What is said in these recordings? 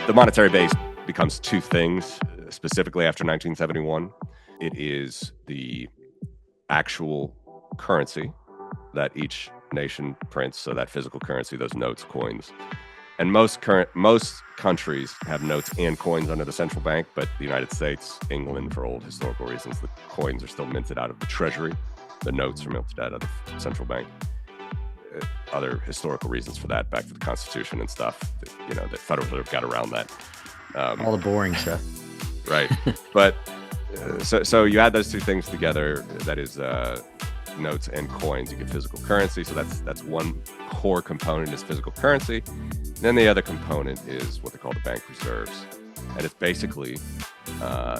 The monetary base becomes two things, specifically after 1971. It is the actual currency that each nation prints, so that physical currency, those notes, coins. And most countries have notes and coins under the central bank, but the United States, England, for old historical reasons, the coins are still minted out of the treasury. The notes are minted out of the central bank. Other historical reasons for that, back to the Constitution and stuff. The Federal Reserve got around that. All the boring stuff. Right. But so you add those two things together, that is notes and coins, you get physical currency. So that's one core component is physical currency. Then the other component is what they call the bank reserves. And it's basically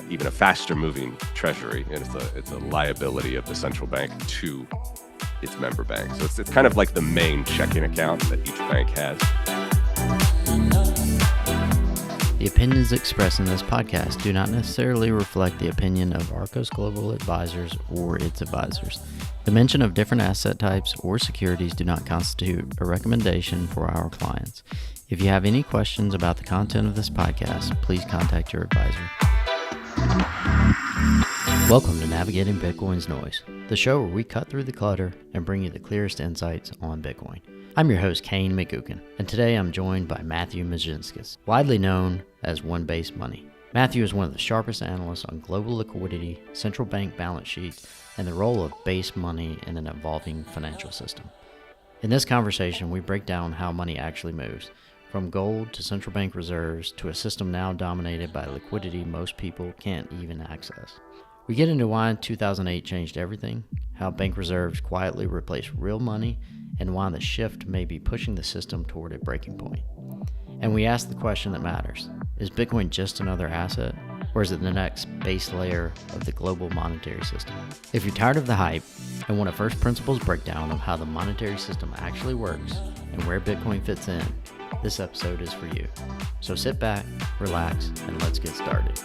even a faster moving treasury. And it's a liability of the central bank to its member banks. So it's kind of like the main checking account that each bank has. The opinions expressed in this podcast do not necessarily reflect the opinion of Arcos Global Advisors or its advisors. The mention of different asset types or securities do not constitute a recommendation for our clients. If you have any questions about the content of this podcast, please contact your advisor. Welcome to Navigating Bitcoin's Noise, the show where we cut through the clutter and bring you the clearest insights on Bitcoin. I'm your host, Kane McGukin, and today I'm joined by Matthew Mežinskis, widely known as One Base Money. Matthew is one of the sharpest analysts on global liquidity, central bank balance sheets, and the role of base money in an evolving financial system. In this conversation, we break down how money actually moves, from gold to central bank reserves to a system now dominated by liquidity most people can't even access. We get into why 2008 changed everything, how bank reserves quietly replaced real money, and why the shift may be pushing the system toward a breaking point. And we ask the question that matters: is Bitcoin just another asset, or is it the next base layer of the global monetary system? If you're tired of the hype and want a first principles breakdown of how the monetary system actually works and where Bitcoin fits in, this episode is for you. So sit back, relax, and let's get started.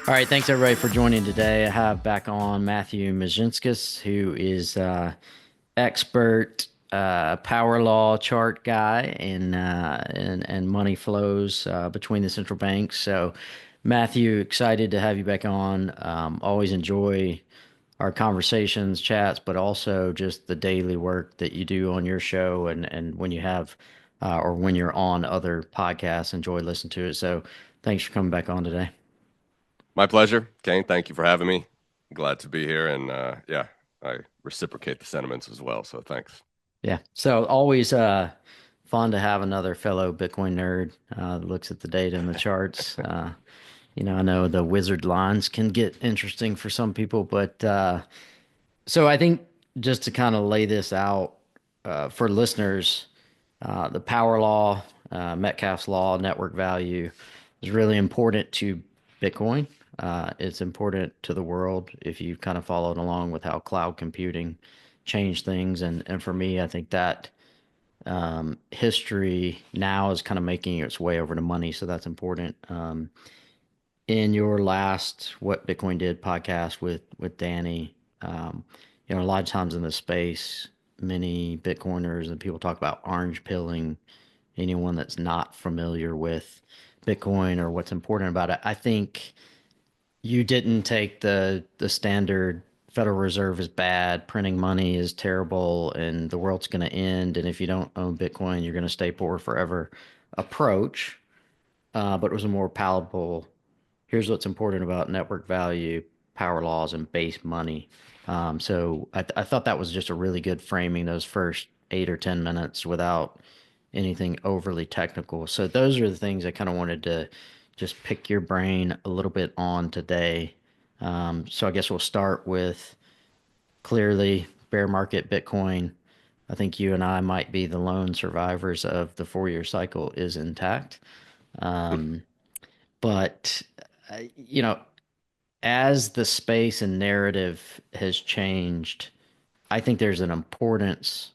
All right, thanks everybody for joining today. I have back on Matthew Mežinskis, who is expert power law chart guy and money flows between the central banks. So, Matthew, excited to have you back on. Always enjoy our conversations, chats, but also just the daily work that you do on your show and when you have or when you're on other podcasts, enjoy listening to it. So, thanks for coming back on today. My pleasure, Kane. Thank you for having me. Glad to be here. And I reciprocate the sentiments as well. So thanks. Yeah. So always fun to have another fellow Bitcoin nerd that looks at the data and the charts. I know the wizard lines can get interesting for some people, but so I think just to kind of lay this out for listeners, the power law, Metcalfe's law, network value is really important to Bitcoin. It's important to the world if you've kind of followed along with how cloud computing changed things. And for me, I think that history now is kind of making its way over to money. So that's important. In your last What Bitcoin Did podcast with Danny, a lot of times in this space, many Bitcoiners and people talk about orange pilling anyone that's not familiar with Bitcoin or what's important about it. I think you didn't take the standard Federal Reserve is bad, printing money is terrible, and the world's going to end, and if you don't own Bitcoin, you're going to stay poor forever approach. But it was a more palatable, here's what's important about network value, power laws, and base money. So I thought that was just a really good framing, those first 8 or 10 minutes without anything overly technical. So those are the things I kind of wanted to just pick your brain a little bit on today. So I guess we'll start with clearly bear market Bitcoin. I think you and I might be the lone survivors of the 4-year cycle is intact. But, as the space and narrative has changed, I think there's an importance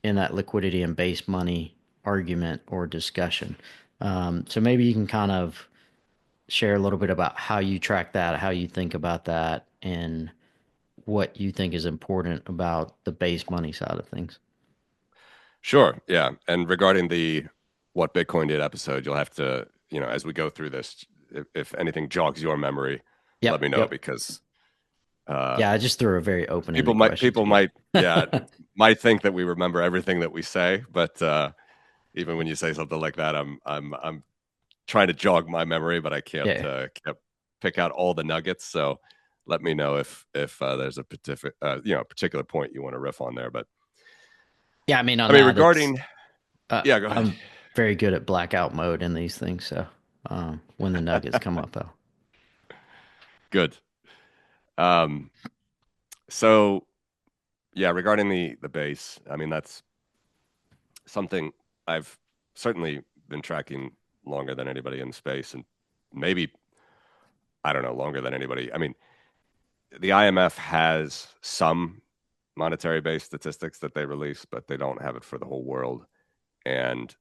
in that liquidity and base money argument or discussion. So maybe you can kind of share a little bit about how you track that, how you think about that, and what you think is important about the base money side of things. Sure. Yeah. And regarding the what Bitcoin did episode, you'll have to, as we go through this, if anything jogs your memory, let Yep, me know yep. because uh, Yeah, I just threw a very open-ended question people to you. might, yeah, might think that we remember everything that we say, but even when you say something like that, I'm trying to jog my memory, but I Yeah. can't pick out all the nuggets. So let me know if there's a particular point you want to riff on there. But Yeah, I mean I on mean, that it's regarding, yeah, go ahead. I'm very good at blackout mode in these things, so when the nuggets come up though. Good. Um, so yeah, regarding the base, I mean that's something I've certainly been tracking longer than anybody in space, and maybe I don't know longer than anybody. I mean, the IMF has some monetary based statistics that they release, but they don't have it for the whole world, and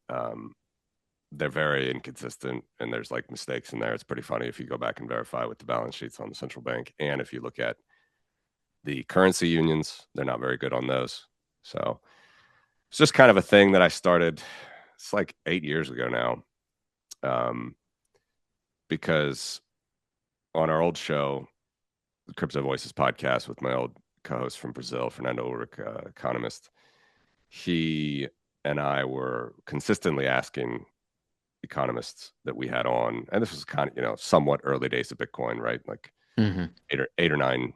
they're very inconsistent. And there's like mistakes in there. It's pretty funny if you go back and verify with the balance sheets on the central bank, and if you look at the currency unions, they're not very good on those. So it's just kind of a thing that I started. It's like 8 years ago now, um, because on our old show, the Crypto Voices podcast with my old co-host from Brazil, Fernando Ulrich, economist, he and I were consistently asking economists that we had on, and this was kind of somewhat early days of Bitcoin, right? Like Hmm. 8 or 9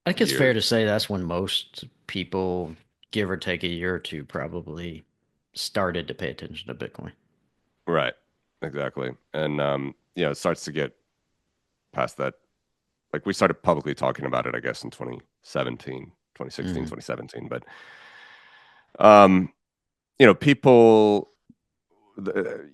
I think it's fair years, to say that's when most people, give or take a year or two, probably started to pay attention to Bitcoin. right? Exactly, and it starts to get past that. Like we started publicly talking about it, I guess, in 2017, 2016, Hmm. 2017. But um, people,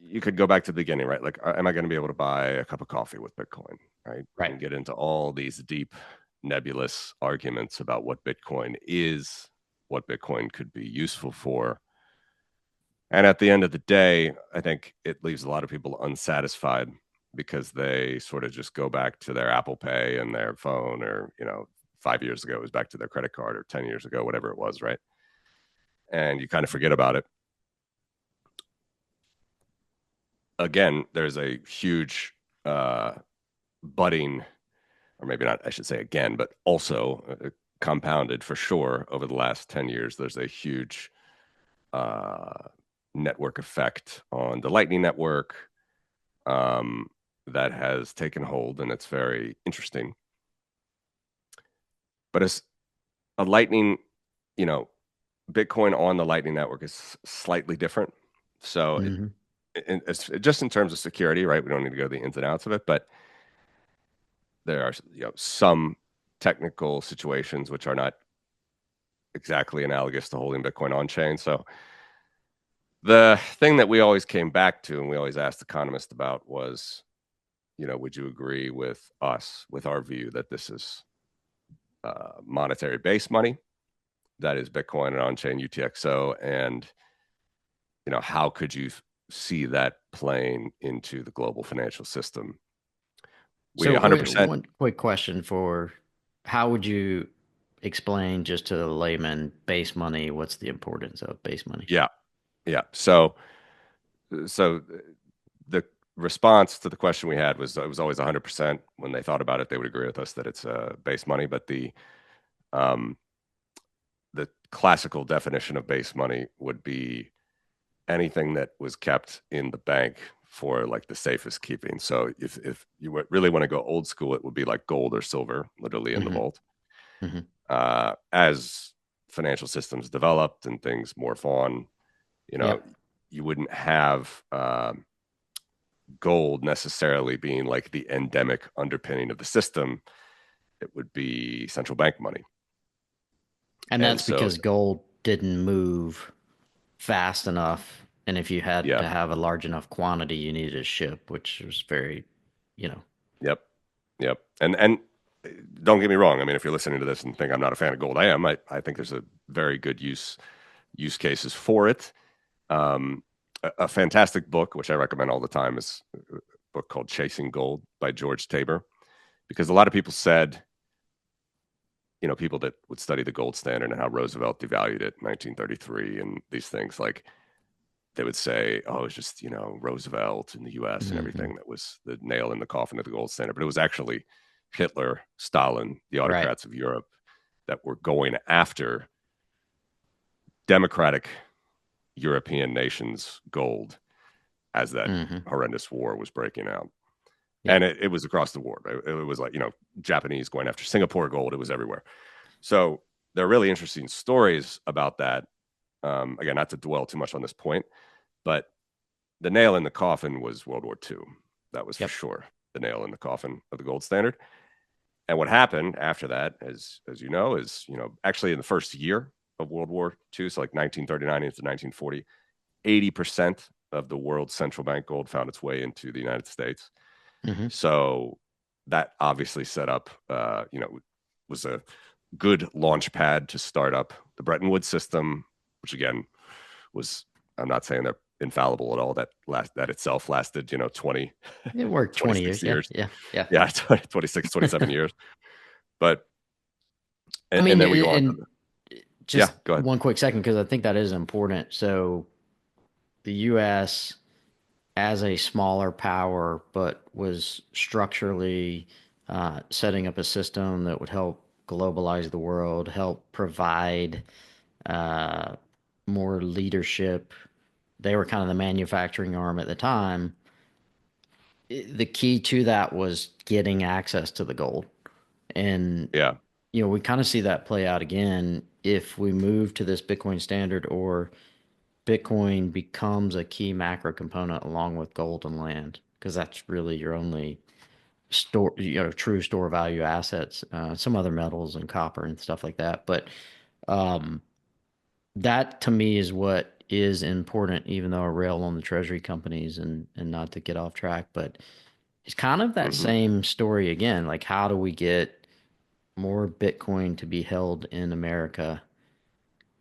you could go back to the beginning, right? Like, am I going to be able to buy a cup of coffee with Bitcoin, right? Right. And get into all these deep, nebulous arguments about what Bitcoin is, what Bitcoin could be useful for. And at the end of the day, I think it leaves a lot of people unsatisfied because they sort of just go back to their Apple Pay and their phone, or 5 years ago it was back to their credit card, or 10 years ago, whatever it was, right? And you kind of forget about it. Again, there's a huge uh, budding, or maybe not, I should say again, but also compounded for sure over the last 10 years. There's a huge uh, network effect on the Lightning Network, um, that has taken hold, and it's very interesting. But as a Lightning, you know, Bitcoin on the Lightning Network is slightly different. So Hmm. it's just in terms of security, right? We don't need to go the ins and outs of it, but there are some technical situations which are not exactly analogous to holding Bitcoin on chain. So the thing that we always came back to, and we always asked economists about, was, would you agree with us, with our view that this is monetary base money, that is Bitcoin and on-chain UTXO, and how could you see that playing into the global financial system? We So 100%. one quick question for how would you explain just to the layman base money? What's the importance of base money? Yeah, yeah. So the response to the question we had was, it was always 100%. When they thought about it, they would agree with us that it's base money, but um, the classical definition of base money would be anything that was kept in the bank for like the safest keeping. So if you really want to go old school, it would be like gold or silver, literally in the Hmm. vault. Hmm. As financial systems developed and things morph on, you know, Yep. you wouldn't have gold necessarily being like the endemic underpinning of the system. It would be central bank money. And And that's so, because gold didn't move fast enough. And if you had yeah, to have a large enough quantity, you needed a ship, which was very, you know. yep, yep. And don't get me wrong. I mean, if you're listening to this and think I'm not a fan of gold, I am. I think there's a very good use cases for it. A fantastic book, which I recommend all the time, is a book called Chasing Gold by George Tabor, because a lot of people said, people that would study the gold standard and how Roosevelt devalued it in 1933 and these things, like they would say, oh, it's just, Roosevelt in the US and Hmm. everything that was the nail in the coffin of the gold standard. But it was actually Hitler, Stalin, the Right. autocrats of Europe that were going after democratic European nations' gold as that Hmm. horrendous war was breaking out. Yeah. And it was across the board. It was like, Japanese going after Singapore gold. It was everywhere. So there are really interesting stories about that. Again, not to dwell too much on this point, but the nail in the coffin was World War II. That was for Yep. sure the nail in the coffin of the gold standard. And what happened after that, as you know, is actually in the first year of World War II, so like 1939 into 1940, 80% of the world's central bank gold found its way into the United States. Hmm. So that obviously set up, was a good launch pad to start up the Bretton Woods system, which again was, I'm not saying they're infallible at all. That itself lasted, 20, It worked 20 26 years. Yeah. years. Yeah. Yeah. Yeah, 26, 27 years. But, I and mean, then we go on to and yeah, just go ahead. one quick second, because I think that is important. So the U.S. as a smaller power, but was structurally setting up a system that would help globalize the world, help provide uh, more leadership. They were kind of the manufacturing arm at the time. The key to that was getting access to the gold. And, Yeah. we kind of see that play out again if we move to this Bitcoin standard, or Bitcoin becomes a key macro component along with gold and land, because that's really your only store, true store value assets. Some other metals and copper and stuff like that, but um, that to me is what is important. Even though I rail on the treasury companies, and not to get off track, but it's kind of that Hmm. same story again. Like, how do we get more Bitcoin to be held in America,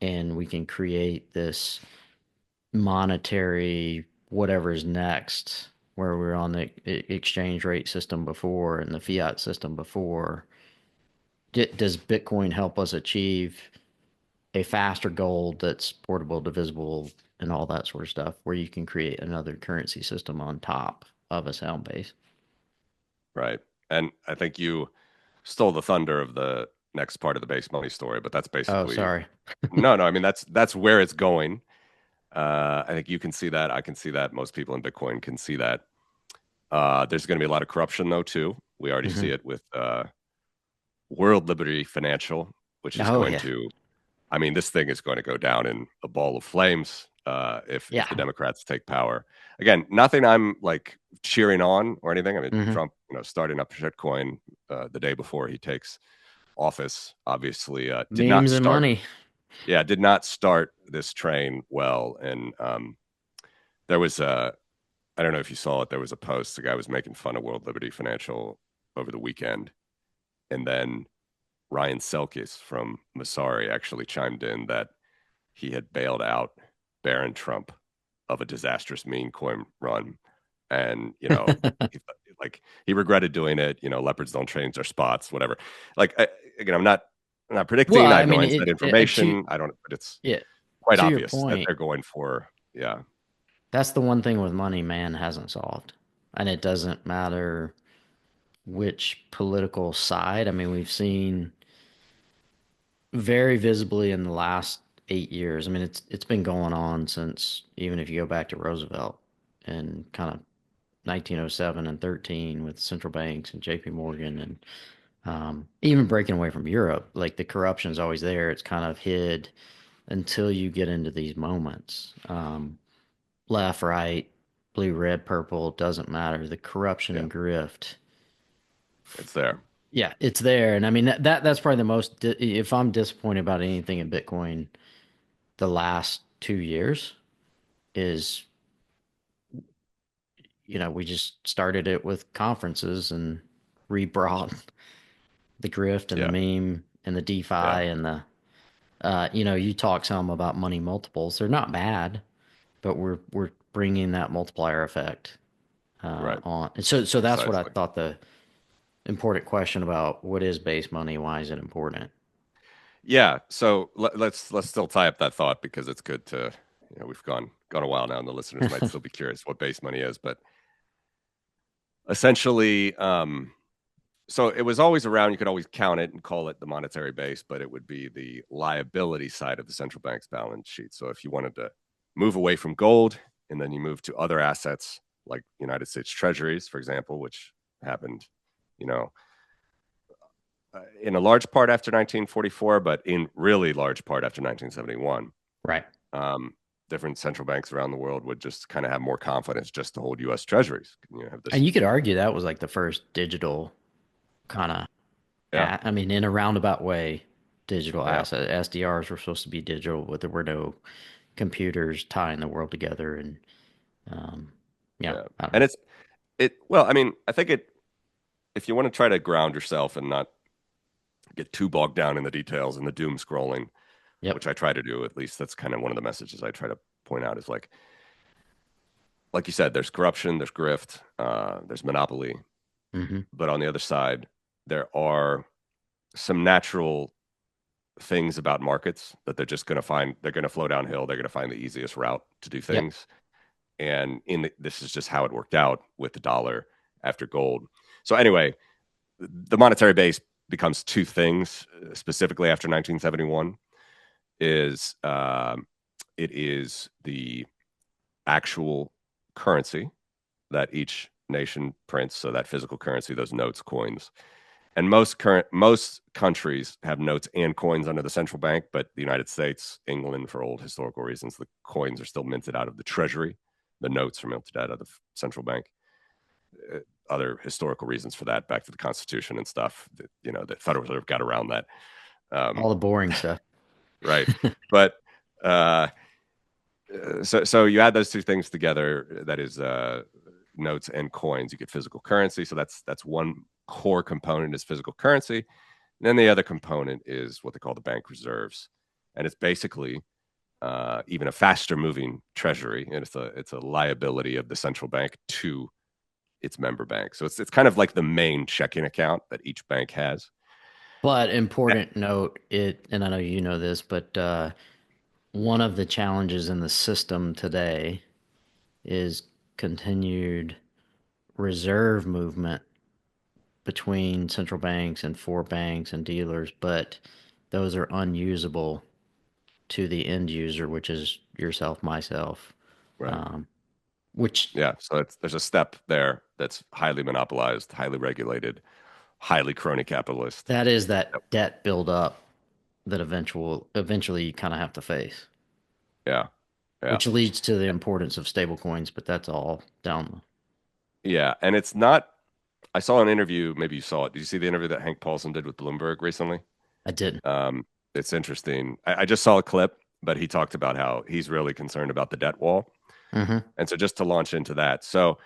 and we can create this monetary whatever is next, where we're on the exchange rate system before and the fiat system before. Does Bitcoin help us achieve a faster gold that's portable, divisible, and all that sort of stuff, where you can create another currency system on top of a sound base? Right. And I think you stole the thunder of the next part of the base money story, but that's Oh, basically sorry. no, no. I mean, that's where it's going. I think you can see that. I can see that. Most people in Bitcoin can see that. There's going to be a lot of corruption, though, too. We already see Hmm. it with World Liberty Financial, which is Oh going yeah, to, I mean, this thing is going to go down in a ball of flames if yeah. the Democrats take power. Again, nothing I'm like cheering on or anything. I mean, Hmm. Trump, starting up shitcoin the day before he takes office, obviously did not Memes and start. money. Yeah, did not start this train well. And there was a, I don't know if you saw it. There was a post. The guy was making fun of World Liberty Financial over the weekend, and then Ryan Selkis from Masari actually chimed in that he had bailed out Barron Trump of a disastrous meme coin run, and he, like he regretted doing it. Leopards don't change their spots, whatever. Like again, I'm not Well, predicting. I I have no mean, inside to information. I don't, but it's yeah, quite to your obvious that point, they're going for yeah, that's the one thing with money man hasn't solved. And it doesn't matter which political side. I mean, we've seen very visibly in the last 8 years. I mean, it's been going on since, even if you go back to Roosevelt and kind of 1907 and 13 with central banks and JP Morgan, and even breaking away from Europe. Like, the corruption is always there. It's kind of hid until you get into these moments. Left, right, blue, red, purple, doesn't matter. The corruption yeah, and grift, it's there. yeah, it's there. And I mean, that's probably the most. If I'm disappointed about anything in Bitcoin, the last 2 years is, we just started it with conferences and rebrought the grift and the Yeah, meme and the DeFi yeah, and you talk some about money multiples. They're not bad, but we're bringing that multiplier effect right, on. And so that's what I precisely. thought the important question about what is base money, why is it important? Yeah. So let's still tie up that thought because it's good to, we've gone a while now, and the listeners might still be curious what base money is. But essentially, so it was always around. You could always count it and call it the monetary base, but it would be the liability side of the central bank's balance sheet. So if you wanted to move away from gold and then you move to other assets like United States Treasuries, for example, which happened, you know, in a large part after 1944, but in really large part after 1971. Right. Um, Different central banks around the world would just kind of have more confidence just to hold U.S. Treasuries. Have this, And you could argue that was like the first digital kind of, yeah, I mean, in a roundabout way, digital yeah, asset. SDRs were supposed to be digital, but there were no computers tying the world together. And um, yeah, yeah. I don't And know. well, I mean, I think if you want to try to ground yourself and not get too bogged down in the details and the doom scrolling, Yep. which I try to do, at least that's kind of one of the messages I try to point out is like you said, there's corruption, there's grift, there's monopoly, Hmm. but on the other side, there are some natural things about markets that they're going to flow downhill. They're going to find the easiest route to do Yep. things. And this is just how it worked out with the dollar after gold. So anyway, the monetary base becomes two things specifically after 1971 is it is the actual currency that each nation prints. So that physical currency, those notes, coins. And most countries have notes and coins under the central bank, but the United States, England, for old historical reasons, the coins are still minted out of the treasury. The notes are minted out of the central bank. Other historical reasons for that, back to the Constitution and stuff. The Federal Reserve got around that. All Um, the boring stuff. right, but uh, so you add those two things together. That is notes and coins. You get physical currency. So that's one core component is physical currency. And then the other component is what they call the bank reserves, and it's basically even a faster moving treasury, and it's a liability of the central bank to its member bank. So it's kind of like the main checking account that each bank has. But important note, and I know you know this, but one of the challenges in the system today is continued reserve movement between central banks and for banks and dealers, but those are unusable to the end user, which is yourself, myself, Right. um, which Yeah. So there's a step there that's highly monopolized, highly regulated, highly crony capitalist. that is that Yep. debt buildup that eventually you kind of have to face, Yeah. Yeah. which leads to the importance of stable coins, but that's all down. Yeah. And it's not, I saw an interview, maybe you saw it. Did you see the interview that Hank Paulson did with Bloomberg recently? I didn't. Um, it's interesting. I just saw a clip, but he talked about how he's really concerned about the debt wall. Mm-hmm. And so just to launch into that. So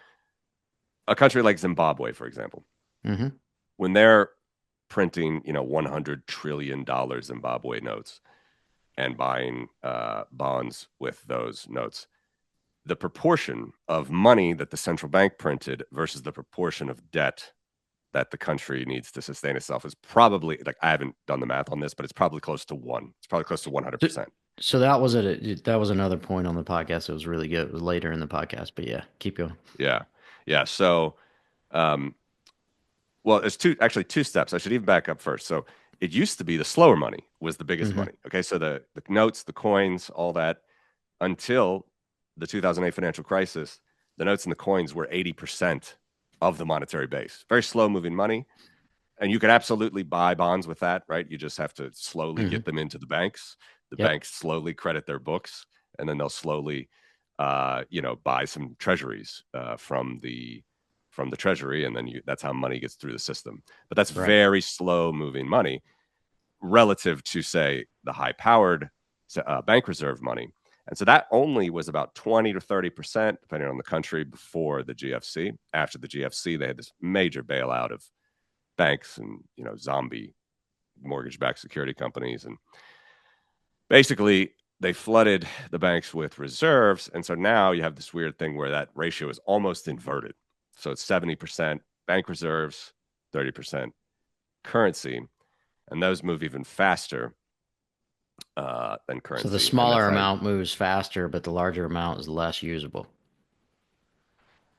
a country like Zimbabwe, for example, Mm-hmm. when they're printing, $100 trillion Zimbabwe notes and buying bonds with those notes, the proportion of money that the central bank printed versus the proportion of debt that the country needs to sustain itself is probably, like, I haven't done the math on this, but it's probably close to one. It's probably close to So, 100%. so that was it. That was another point on the podcast. That was really good. It was later in the podcast, but yeah, keep going. Yeah. Yeah. So, um, well, it's two steps. I should even back up first. So it used to be the slower money was the biggest Mm-hmm. money. Okay. So the notes, the coins, all that until the 2008 financial crisis, the notes and the coins were 80% of the monetary base. Very slow moving money. And you could absolutely buy bonds with that, right? You just have to slowly Mm-hmm. get them into the banks. The Yep. banks slowly credit their books, and then they'll slowly, buy some treasuries from the treasury, and then that's how money gets through the system. But that's Right. very slow moving money relative to, say, the high powered bank reserve money. And so that only was about 20 to 30%, depending on the country, before the GFC. After the GFC, they had this major bailout of banks and zombie mortgage-backed security companies, and basically they flooded the banks with reserves. And so now you have this weird thing where that ratio is almost inverted. So it's 70% bank reserves, 30% currency, and those move even faster. than So the currency, and that's smaller how. amount moves faster, but the larger amount is less usable.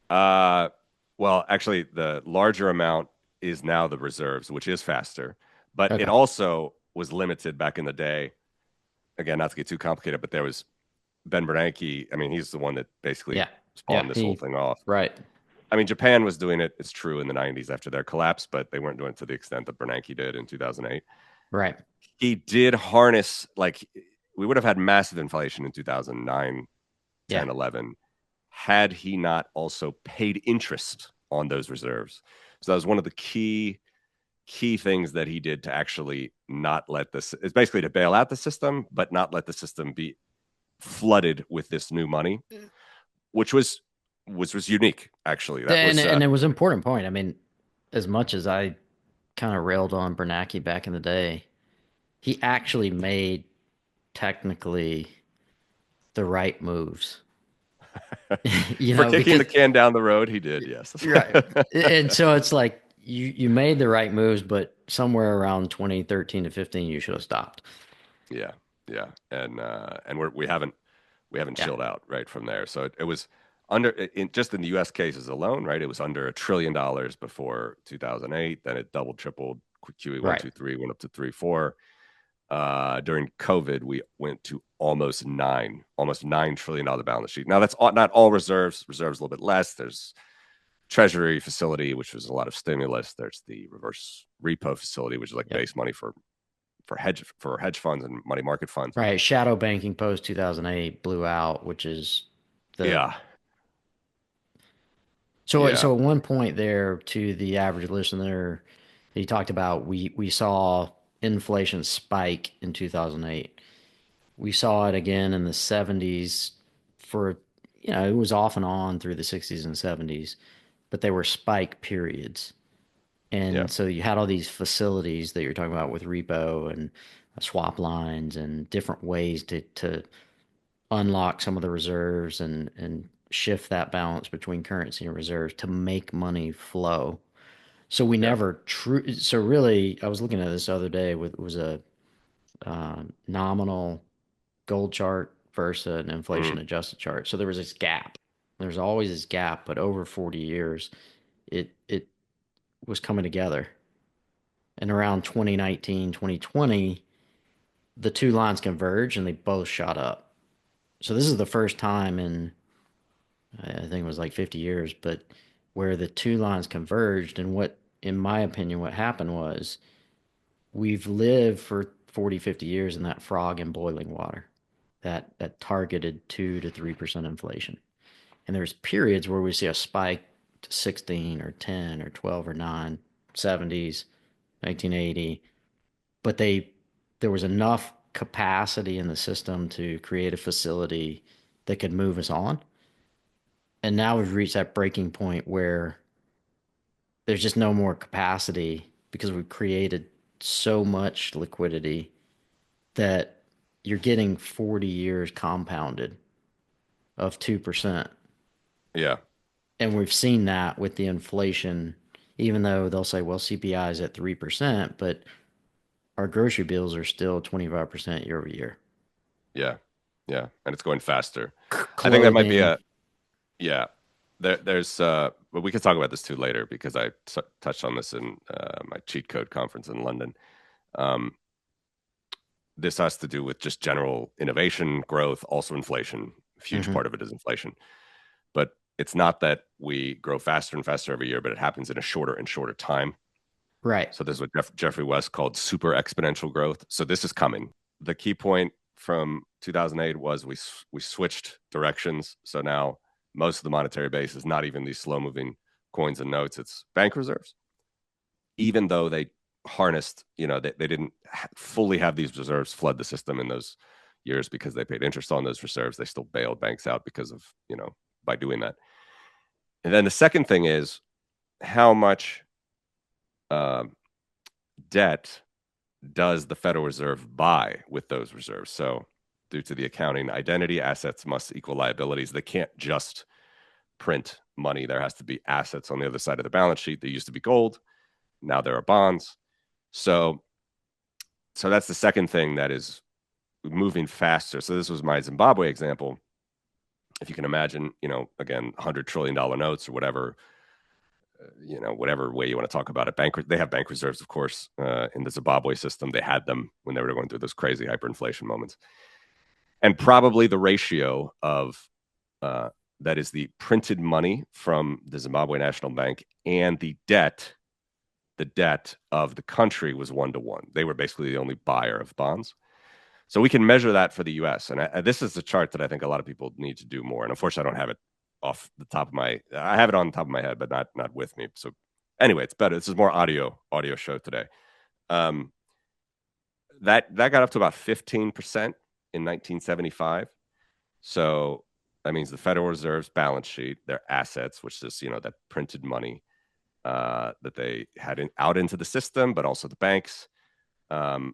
Uh, well, actually, the larger amount is now the reserves, which is faster, but it Okay. also was limited back in the day. Again, not to get too complicated, but there was Ben Bernanke. I mean, he's the one that basically Yeah. Yeah. spawned this whole thing off. Right. I mean, Japan was doing it, it's true, in the 90s after their collapse, but they weren't doing it to the extent that Bernanke did in 2008. Right. He did harness, like, we would have had massive inflation in 2009, Yeah. 10, 11, had he not also paid interest on those reserves. So that was one of the key things that he did to actually not let this, it's basically to bail out the system, but not let the system be flooded with this new money, which was unique, actually. That And was and it was an important point. I mean, as much as I kind of railed on Bernanke back in the day, he actually made technically the right moves. for kicking Because the can down the road, he did, yes. right. And so it's like you made the right moves, but somewhere around 2013 to 15 you should have stopped. Yeah, yeah, and we haven't Yeah. chilled out right from there. So it was under, just in the U.S. cases alone, right? It was under $1 trillion before 2008. Then it doubled, tripled. QE one, Right. two, three went up to three, four. During COVID, we went to almost $9 trillion balance sheet. Now that's not all reserves. Reserves a little bit less. There's treasury facility, which was a lot of stimulus. There's the reverse repo facility, which is like Yep. base money for hedge funds and money market funds. Right. Shadow banking post 2008 blew out, which is the Yeah, so yeah, so at one point there to the average listener, he talked about we saw inflation spike in 2008. We saw it again in the 70s for it was off and on through the 60s and 70s, but they were spike periods. yeah, And so you had all these facilities that you're talking about with repo and swap lines and different ways to unlock some of the reserves and shift that balance between currency and reserves to make money flow. So we yeah. never true. So really, I was looking at this the other day with was a nominal gold chart versus an inflation Mm, adjusted chart. So there was this gap. There's always this gap, but over 40 years, it was coming together. And around 2019, 2020, the two lines converged and they both shot up. So this is the first time in I think it was like 50 years, but where the two lines converged. And what, in my opinion, what happened was we've lived for 40, 50 years in that frog in boiling water, that targeted 2 to 3% inflation. And there's periods where we see a spike to 16 or 10 or 12 or 9, 70s, 1980, but there was enough capacity in the system to create a facility that could move us on. And now we've reached that breaking point where there's just no more capacity because we've created so much liquidity that you're getting 40 years compounded of 2%. yeah, And we've seen that with the inflation, even though they'll say, well, CPI is at 3%, but our grocery bills are still 25% year over year. yeah, yeah. And it's going faster. I think that might be Clothing. a, yeah. There's but we could talk about this too later because I touched on this in my cheat code conference in London. Um, this has to do with just general innovation, growth, also inflation. A huge Hmm. part of it is inflation. But it's not that we grow faster and faster every year, but it happens in a shorter and shorter time. Right. So this is what Jeffrey West called super exponential growth. So this is coming. The key point from 2008 was we switched directions. So now most of the monetary base is not even these slow moving coins and notes. It's bank reserves. Even though they harnessed, they didn't fully have these reserves flood the system in those years because they paid interest on those reserves. They still bailed banks out because of, by doing that. And then the second thing is how much um, debt does the Federal Reserve buy with those reserves? So, due to the accounting identity, assets must equal liabilities. They can't just print money. There has to be assets on the other side of the balance sheet. They used to be gold. Now there are bonds. So that's the second thing that is moving faster. So this was my Zimbabwe example. If you can imagine, again, $100 trillion notes or whatever, whatever way you want to talk about it. They have bank reserves, of course, in the Zimbabwe system. They had them when they were going through those crazy hyperinflation moments. And probably the ratio of that is the printed money from the Zimbabwe National Bank and the debt of the country was 1-to-1. They were basically the only buyer of bonds. So we can measure that for the U.S. And this is the chart that I think a lot of people need to do more. And unfortunately, I don't have it off the top of I have it on the top of my head, but not with me. So anyway, it's better. This is more audio show today. That got up to about 15% in 1975. So that means the Federal Reserve's balance sheet, their assets, which is, that printed money that they had out into the system, but also the banks. The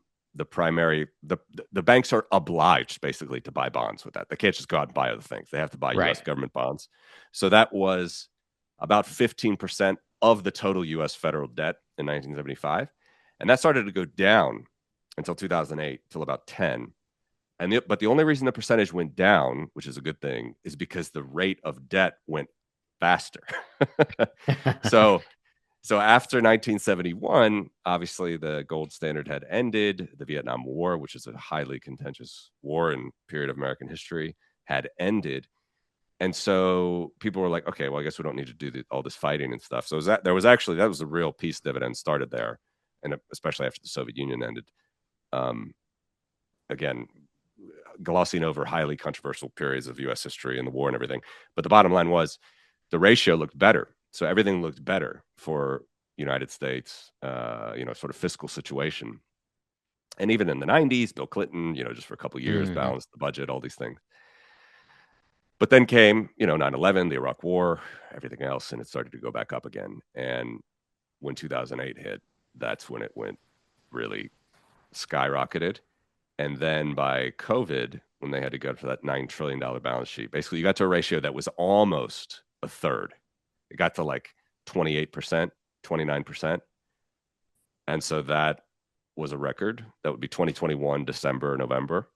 banks are obliged basically to buy bonds with that. They can't just go out and buy other things. They have to buy U.S. government bonds. So that was about 15% of the total U.S. federal debt in 1975. And that started to go down until 2008, till about 10. But the only reason the percentage went down, which is a good thing, is because the rate of debt went faster. So after 1971, obviously the gold standard had ended. The Vietnam War, which is a highly contentious war and period of American history, had ended. And so people were like, okay, well, I guess we don't need to do all this fighting and stuff. So that was the real peace dividend started there, and especially after the Soviet Union ended. Again, glossing over highly controversial periods of U.S. history and the war and everything. But the bottom line was the ratio looked better. So everything looked better for United States, sort of fiscal situation. And even in the 90s, Bill Clinton, just for a couple of years, balanced the budget, all these things. But then came, 9/11, the Iraq War, everything else, and it started to go back up again. And when 2008 hit, that's when it went really skyrocketed. And then by COVID, when they had to go to that $9 trillion balance sheet, basically you got to a ratio that was almost a third. It got to like 28%, 29%. And so that was a record. That would be 2021, December, November.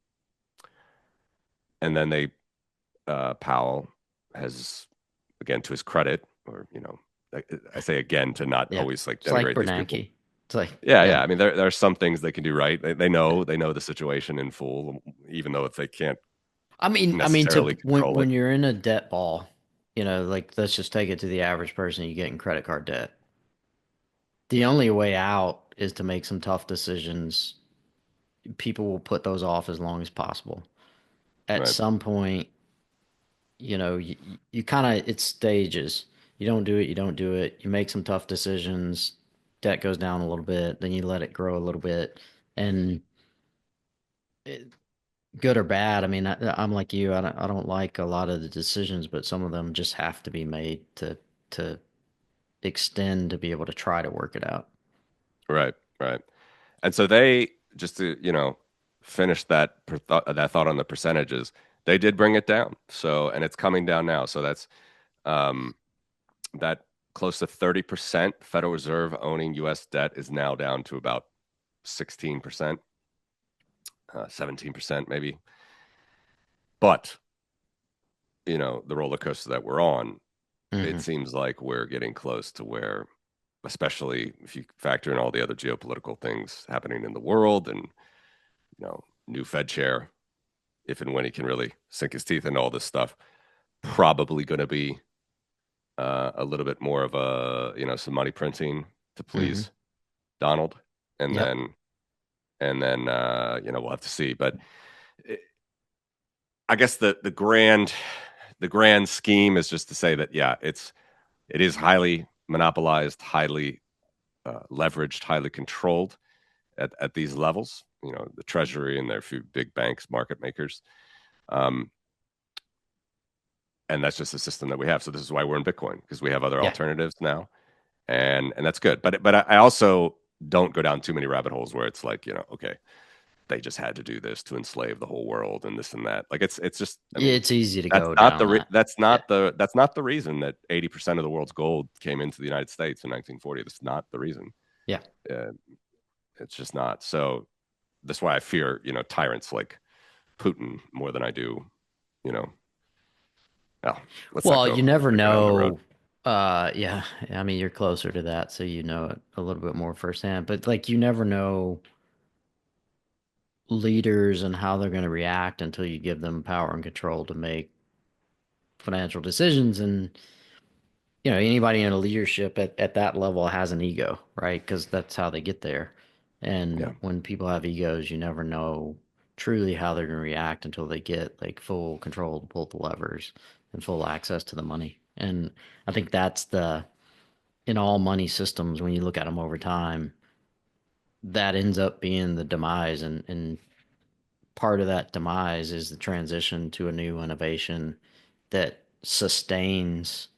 And then Powell has, again, to his credit, or, I say again to not always like denigrate these people. It's like, yeah. I mean, there are some things they can do right. They know the situation in full, even though if they can't necessarily control when it. you're in a debt ball, like let's just take it to the average person, you getting credit card debt. The only way out is to make some tough decisions. People will put those off as long as possible. At Right. some point, you kind of, it's stages. You don't do it, you don't do it. You make some tough decisions. Debt goes down a little bit, then you let it grow a little bit. And good or bad, I mean, I'm like you. I don't like a lot of the decisions, but some of them just have to be made to extend to be able to try to work it out. Right. And so they, just to, finish that thought on the percentages, they did bring it down. So, and it's coming down now. So that's that close to 30% Federal Reserve owning U.S. debt is now down to about 16%, 17% maybe. But, the roller coaster that we're on, it seems like we're getting close to where, especially if you factor in all the other geopolitical things happening in the world and, new Fed chair, if and when he can really sink his teeth into all this stuff, probably going to be a little bit more of some money printing to please Donald. And then we'll have to see. But I guess the grand scheme is just to say that, yeah, it is highly monopolized, highly leveraged, highly controlled at these levels. The Treasury and their few big banks, market makers. And that's just the system that we have. So this is why we're in Bitcoin, because we have other alternatives now, and that's good. But I also don't go down too many rabbit holes where it's like, okay, they just had to do this to enslave the whole world and this and that. Like it's just, I mean, it's easy to that's go not down that's not the reason that 80% of the world's gold came into the United States in 1940. That's not the reason. Yeah. It's just not. So that's why I fear, tyrants like Putin more than I do, you know. Well, let's not Well, go you never down the road. know. Yeah, I mean, you're closer to that, so you know it a little bit more firsthand. But like, you never know leaders and how they're going to react until you give them power and control to make financial decisions. And anybody in a leadership at that level has an ego, right? Because that's how they get there. And Yeah, when people have egos, you never know truly how they're going to react until they get like full control to pull the levers and full access to the money. And I think that's in all money systems, when you look at them over time, that ends up being the demise. And part of that demise is the transition to a new innovation that sustains,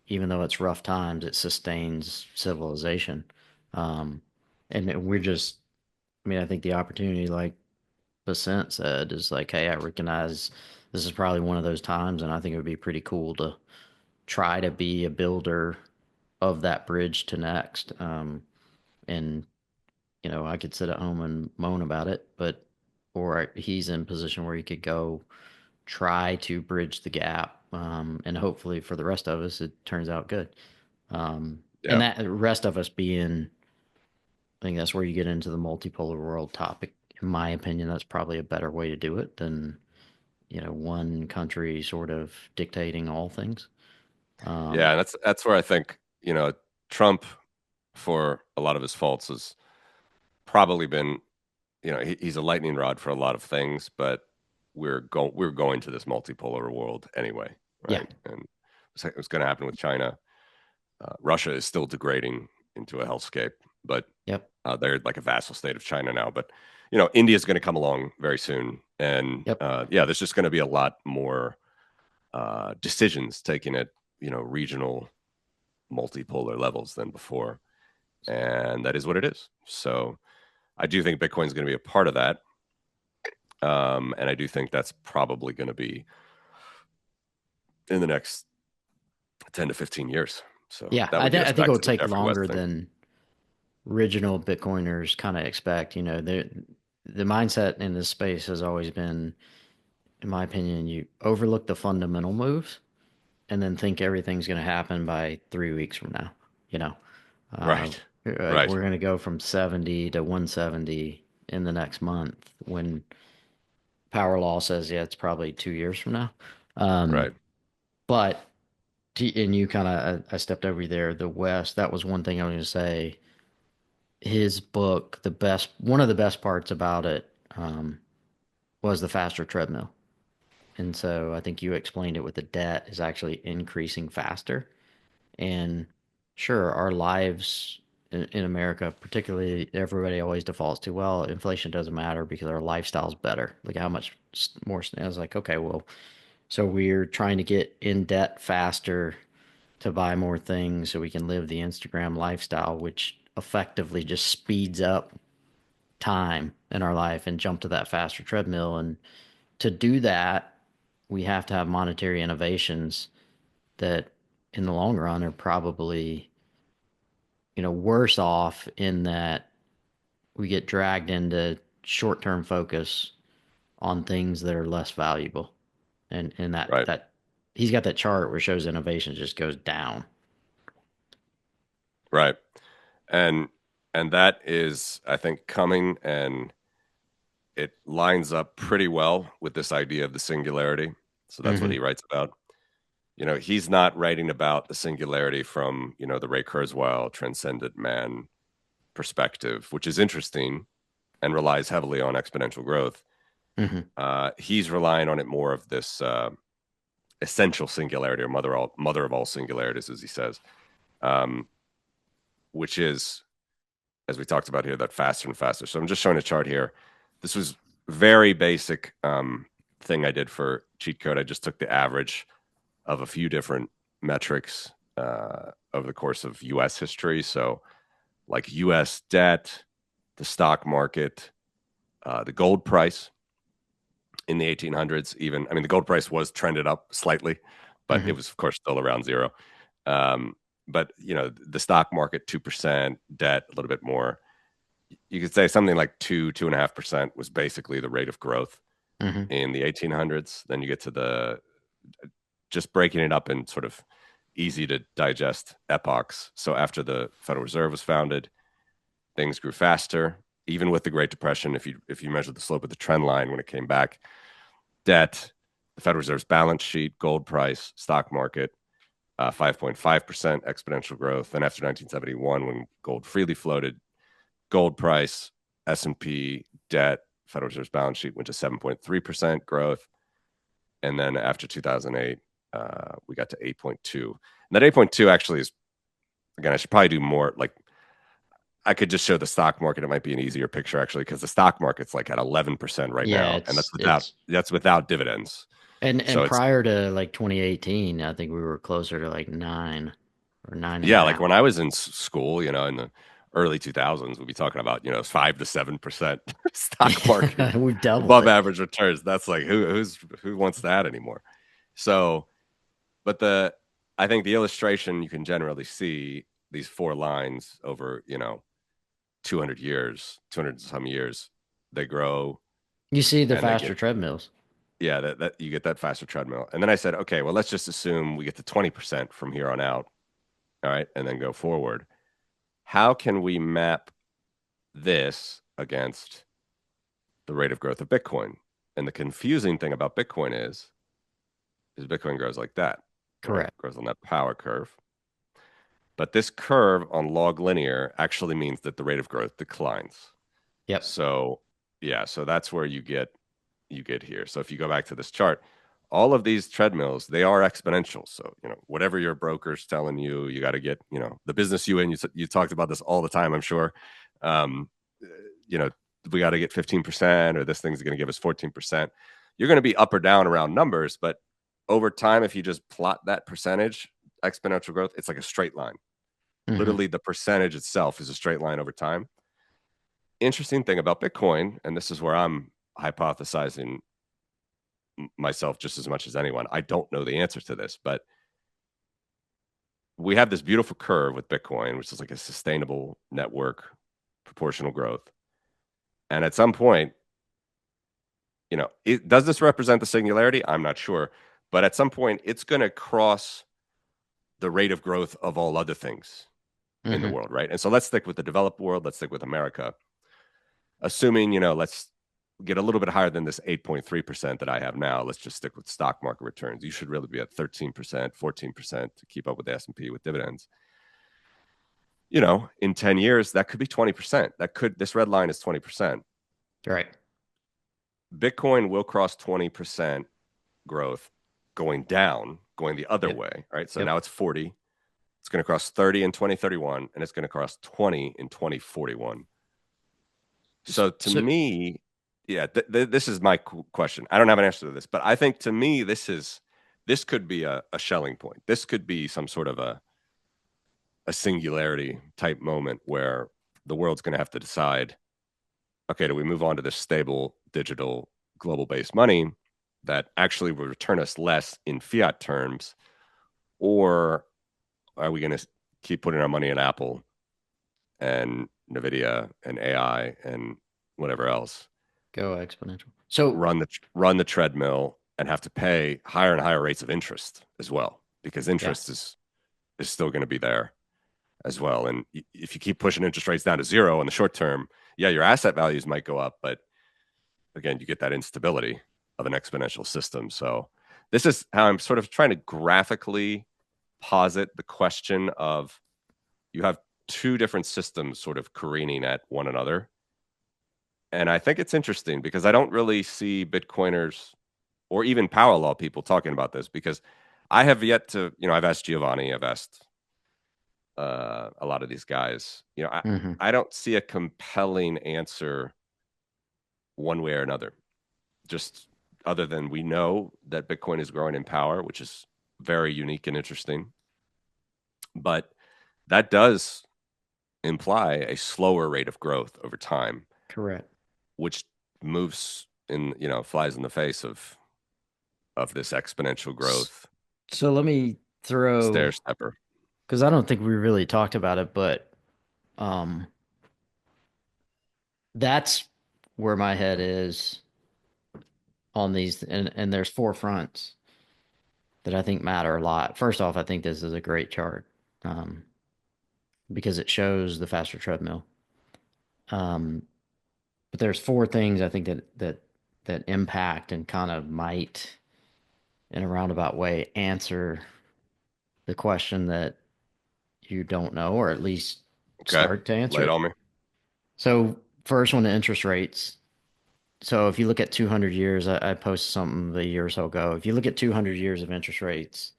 even though it's rough times, it sustains civilization. Um, and we're just, I mean, I think the opportunity, like Basent said, is like, hey, I recognize this is probably one of those times, and I think it would be pretty cool to try to be a builder of that bridge to next. And I could sit at home and moan about it, but or he's in a position where he could go try to bridge the gap, and hopefully for the rest of us, it turns out good. And yeah, that rest of us being, I think that's where you get into the multipolar world topic. In my opinion, that's probably a better way to do it than one country sort of dictating all things. yeah. Um, And that's where I think Trump, for a lot of his faults, has probably been he's a lightning rod for a lot of things, but we're going to this multipolar world anyway, yeah, right? And it was going to happen with China. Russia is still degrading into a hellscape, but yep, they're like a vassal state of China now. But India is going to come along very soon, and yep. yeah, there's just going to be a lot more decisions taken at regional multipolar levels than before, and that is what it is. So I do think Bitcoin is going to be a part of that, and I do think that's probably going to be in the next 10 to 15 years. So Yeah, that I would get think us I think back it'll to the take Jeffrey West longer thing. than original Bitcoiners kind of expect. The mindset in this space has always been, in my opinion, you overlook the fundamental moves and then think everything's going to happen by 3 weeks from now. You know, uh, Right. like Right. we're going to go from 70 to 170 in the next month when power law says, yeah, it's probably 2 years from now. Um, Right. but and you kind of, I stepped over there, the West. That was one thing I was going to say. His book, one of the best parts about it, was the faster treadmill. And so I think you explained it with the debt is actually increasing faster. And sure, our lives in America, particularly, everybody always defaults to, well, inflation doesn't matter because our lifestyle's better. Look at how much more. I was like, okay, well, so we're trying to get in debt faster to buy more things so we can live the Instagram lifestyle, which effectively just speeds up time in our life and jump to that faster treadmill. And to do that, we have to have monetary innovations that in the long run are probably, worse off in that we get dragged into short-term focus on things that are less valuable. And Right. that he's got that chart where it shows innovation just goes down. Right. And that is, I think, coming, and it lines up pretty well with this idea of the singularity. So that's what Mm-hmm. he writes about. He's not writing about the singularity from, the Ray Kurzweil transcendent man perspective, which is interesting and relies heavily on exponential growth. Mm-hmm. He's relying on it more of this essential singularity, or mother of all singularities, as he says, um, which is, as we talked about here, that faster and faster. So I'm just showing a chart here. This was very basic thing I did for cheat code. I just took the average of a few different metrics over the course of U.S. history. So like U.S. debt, the stock market, the gold price in the 1800s. Even, I mean, the gold price was trended up slightly, but it Mm-hmm. was of course still around zero. Um, but the stock market 2%, debt a little bit more. You could say something like 2.5% was basically the rate of growth Hmm. in the 1800s. Then you get to the just breaking it up in sort of easy to digest epochs. So after the Federal Reserve was founded, things grew faster. Even with the Great Depression, if you measure the slope of the trend line when it came back, debt, the Federal Reserve's balance sheet, gold price, stock market, 5.5% exponential growth. And after 1971, when gold freely floated, gold price, S&P, debt, Federal Reserve's balance sheet went to 7.3% growth. And then after 2008, we got to 8.2. And that 8.2 actually is, again, I should probably do more. Like, I could just show the stock market. It might be an easier picture actually, because the stock market's like at 11% right Yeah, now, and that's without dividends. and So it's prior to like 2018, I think we were closer to like nine or nine and a yeah, like half. when I was in school, in the early 2000s, we'd be talking about 5 to 7% stock market Yeah, we've doubled above it. average returns. That's like who wants that anymore? So, but I think the illustration you can generally see these four lines over 200 years, 200 some years, they grow You see the and they faster get treadmills. yeah, that you get that faster treadmill. And then I said, okay, well, let's just assume we get to 20% from here on out. All right, and then go forward. How can we map this against the rate of growth of Bitcoin? And the confusing thing about Bitcoin is Bitcoin grows like that, right? Correct. Grows on that power curve. But this curve on log linear actually means that the rate of growth declines. Yep. So yeah, so that's where you get here. So if you go back to this chart, all of these treadmills, they are exponential. So, whatever your broker's telling you, you got to get, the business you in, you talked about this all the time, I'm sure. Um, you know, we got to get 15% or this thing's going to give us 14%. You're going to be up or down around numbers, but over time, if you just plot that percentage exponential growth, it's like a straight line. Hmm. Literally, the percentage itself is a straight line over time. Interesting thing about Bitcoin, and this is where I'm hypothesizing myself just as much as anyone. I don't know the answer to this, but we have this beautiful curve with Bitcoin, which is like a sustainable network, proportional growth. And at some point, does this represent the singularity? I'm not sure. But at some point, it's going to cross the rate of growth of all other things in the Hmm. world, right? And so let's stick with the developed world. Let's stick with America. Assuming, let's get a little bit higher than this 8.3% that I have now. Let's just stick with stock market returns. You should really be at 13%, 14% to keep up with the S&P with dividends. In 10 years, that could be 20%. This red line is 20%. Right. Bitcoin will cross 20% growth going down, going the other Yep. way, right? So Yep. now it's 40. It's going to cross 30 in 2031, and it's going to cross 20 in 2041. So to So me, yeah, this is my question. I don't have an answer to this, but I think to me, this could be a Schelling point. This could be some sort of a singularity type moment where the world's going to have to decide, okay, do we move on to this stable digital global based money that actually will return us less in fiat terms, or are we going to keep putting our money in Apple and Nvidia and AI and whatever else, go exponential. So run the treadmill and have to pay higher and higher rates of interest as well, because yeah, interest is still going to be there as well. And if you keep pushing interest rates down to zero in the short term, yeah, your asset values might go up, but again, you get that instability of an exponential system. So this is how I'm sort of trying to graphically posit the question of, you have two different systems sort of careening at one another. And I think it's interesting because I don't really see Bitcoiners or even power law people talking about this, because I have yet to, I've asked Giovanni, I've asked a lot of these guys, hmm I don't see a compelling answer one way or another, just other than we know that Bitcoin is growing in power, which is very unique and interesting. But that does imply a slower rate of growth over time, correct. which moves in, flies in the face of this exponential S- growth So let me stair throw, stepper. because I don't think we really talked about it, but um, that's where my head is on these, and there's four fronts that I think matter a lot. First off, I think this is a great chart um, because it shows the faster treadmill. Um, but there's four things I think that impact and kind of might, in a roundabout way, answer the question that you don't know, or at least Okay. start to answer Lay it it. on me. So first one, the interest rates. So if you look at 200 years, I posted something a year or so ago. If you look at 200 years of interest rates,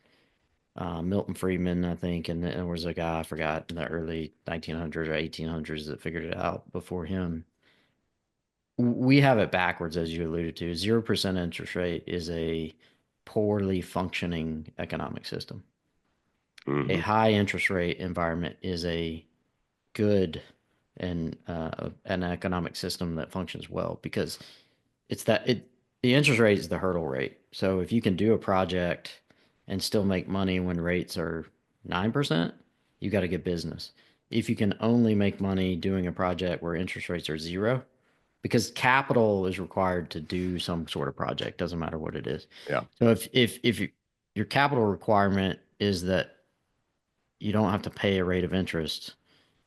Milton Friedman, I think, and there was a guy I forgot in the early 1900s or 1800s that figured it out before him. We have it backwards, as you alluded to. 0% interest rate is a poorly functioning economic system. A Hmm. high interest rate environment is a good and an economic system that functions well because it's that it the interest rate is the hurdle rate. So if you can do a project and still make money when rates are 9%, you got a good business. If you can only make money doing a project where interest rates are zero, because capital is required to do some sort of project, doesn't matter what it is. Yeah. So your capital requirement is that you don't have to pay a rate of interest,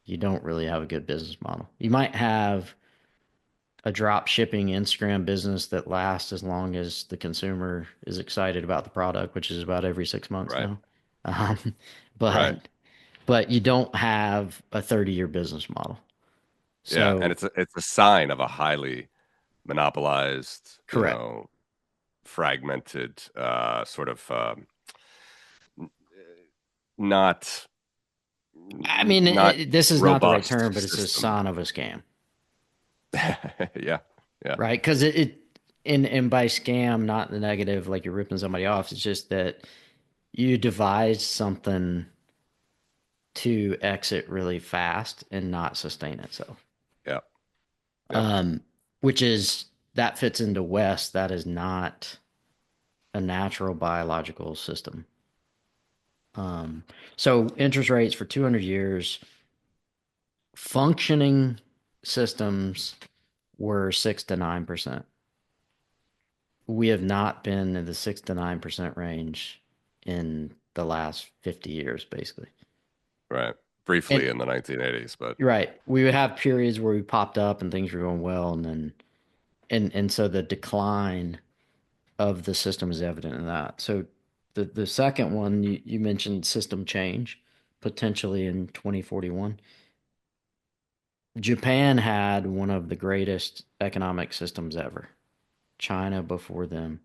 you don't really have a good business model. You might have a drop shipping Instagram business that lasts as long as the consumer is excited about the product, which is about every 6 months Right. now. Um, Right. but you don't have a 30-year business model. Yeah. And So it's a sign of a highly monopolized, correct. fragmented, sort of not I mean, not this is not the right robust term, but it's a system. sign of a scam, Yeah. Yeah. right? Because and by scam, not the negative, like you're ripping somebody off. It's just that you devise something to exit really fast and not sustain itself. Yeah. Yeah. Um, which is that fits into West. That is not a natural biological system. Um, so interest rates for 200 years, functioning systems were 6 to 9%. We have not been in the 6 to 9% range in the last 50 years, basically. Right. Briefly And in the 1980s, but right, we would have periods where we popped up and things were going well, and then and so the decline of the system is evident in that. So the second one you mentioned system change potentially in 2041. Japan had one of the greatest economic systems ever. China before them.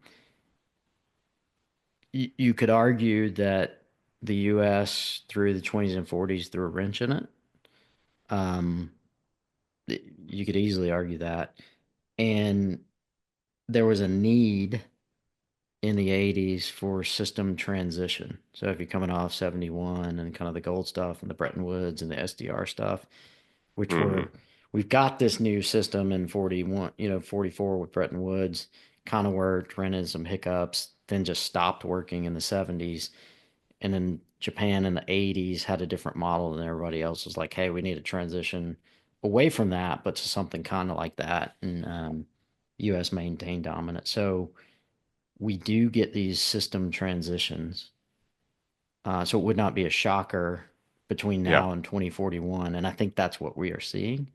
You could argue that the US through the 20s and 40s threw a wrench in it. Um, you could easily argue that. And there was a need in the 80s for system transition. So if you're coming off 71 and kind of the gold stuff and the Bretton Woods and the SDR stuff, which hmm. we've got this new system in 41, 44 with Bretton Woods, kind of worked, ran into some hiccups, then just stopped working in the 70s. And then Japan in the 80s had a different model and everybody else was like, hey, we need to transition away from that, but to something kind of like that. And US maintained dominance. So we do get these system transitions. So it would not be a shocker between Yeah. now and 2041. And I think that's what we are seeing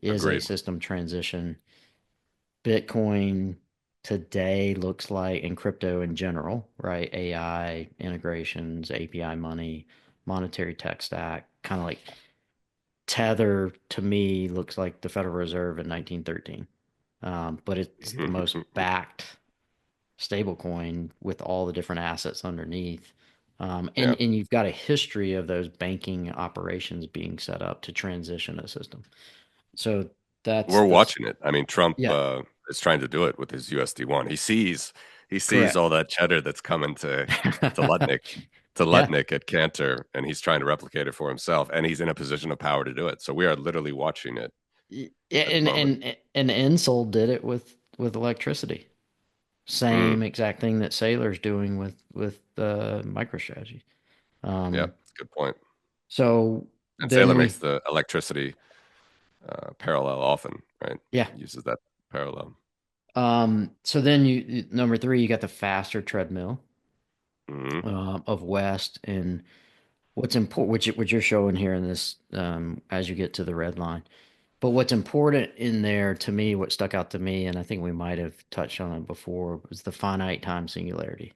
is a Agreed. system transition. Bitcoin today looks like, and crypto in general, right? AI integrations, API money, monetary tech stack, kind of like Tether to me looks like the Federal Reserve in 1913. But it's the most backed stablecoin with all the different assets underneath. Yeah. And you've got a history of those banking operations being set up to transition a system. So that's We're this. watching it. I mean, Trump Yeah, is trying to do it with his USD1. He sees correct. all that cheddar that's coming to Lutnick Yeah. at Cantor, and he's trying to replicate it for himself, and he's in a position of power to do it. So we are literally watching it Yeah, at the moment. and Insul did it with electricity. Mm, Same exact thing that Sailor's doing with MicroStrategy. yeah, Um, that's a good point. so And then Sailor makes we, the electricity parallel often, right? yeah, Uses that parallel. So then number three, you got the faster treadmill Hmm. of West, and what's important, which you're showing here in this as you get to the red line. But what's important in there to me, what stuck out to me, and I think we might have touched on it before, was the finite time singularity.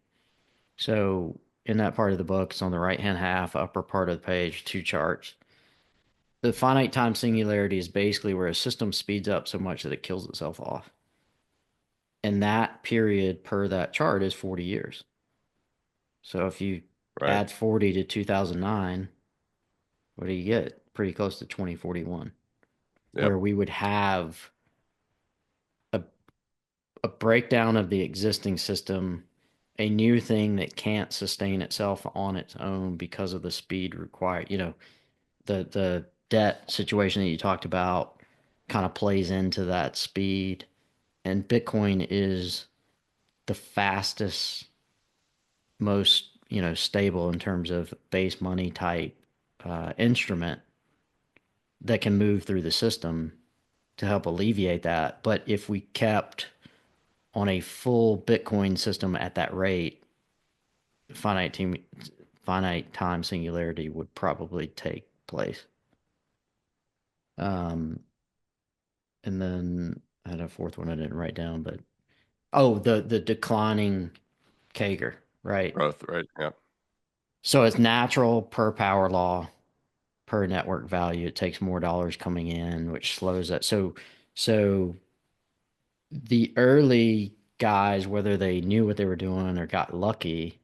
So in that part of the book, it's on the right hand half, upper part of the page, two charts. The finite time singularity is basically where a system speeds up so much that it kills itself off. And that period per that chart is 40 years. So if you Right. add 40 to 2009, what do you get? Pretty close to 2041, Yep. where we would have a, a breakdown of the existing system, a new thing that can't sustain itself on its own because of the speed required. The debt situation that you talked about kind of plays into that speed. And Bitcoin is the fastest, most, stable in terms of base money type instrument that can move through the system to help alleviate that. But if we kept on a full Bitcoin system at that rate, finite team, finite time singularity would probably take place. Um, and then I had a fourth one I didn't write down, but oh, the declining Kager, right? Growth. Right. Yep. So it's natural per power law, per network value. It takes more dollars coming in, which slows that. So the early guys, whether they knew what they were doing or got lucky,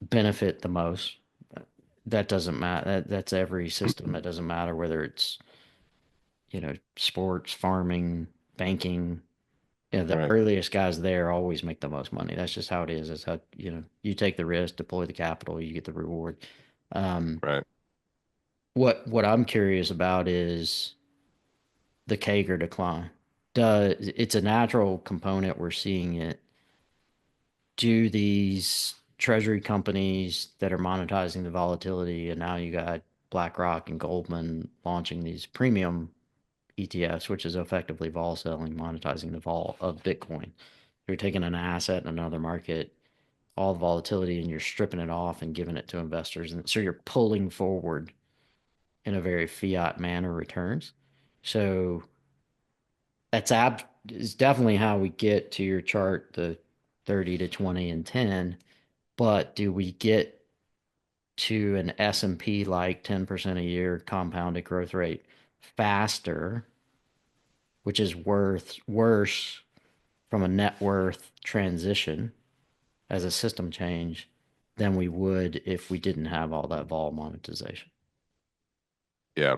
benefit the most. That doesn't matter. That's every system. It doesn't matter whether it's, sports, farming, banking. The Right. earliest guys there always make the most money. That's just how it is. That's how, you take the risk, deploy the capital, you get the reward. Um, Right. what I'm curious about is the Kager decline. It's a natural component. We're seeing it. Do these treasury companies that are monetizing the volatility, and now you got BlackRock and Goldman launching these premium ETFs, which is effectively vol selling, monetizing the vol of Bitcoin. You're taking an asset in another market, all the volatility, and you're stripping it off and giving it to investors. And so you're pulling forward in a very fiat manner returns. So that's is definitely how we get to your chart, the 30 to 20 and 10. But do we get to an S&P like 10% a year compounded growth rate faster, which is worse from a net worth transition as a system change than we would if we didn't have all that vol monetization? Yeah.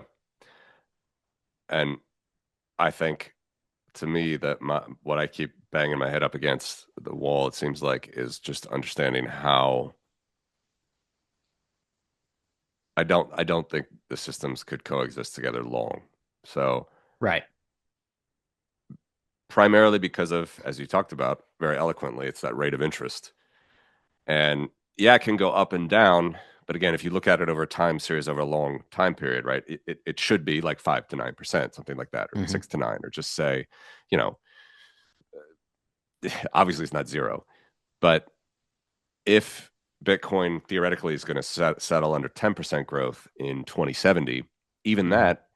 And I think to me that what I keep banging my head up against the wall, it seems like, is just understanding how I don't think the systems could coexist together long. So Right. primarily because of, as you talked about very eloquently, it's that rate of interest. And yeah, it can go up and down. But again, if you look at it over a time series, over a long time period, right, it should be like 5 to 9%, something like that, or Hmm. 6 to 9, or just say, you know, obviously it's not zero. But if Bitcoin theoretically is going to settle under 10% growth in 2070, even Hmm. that,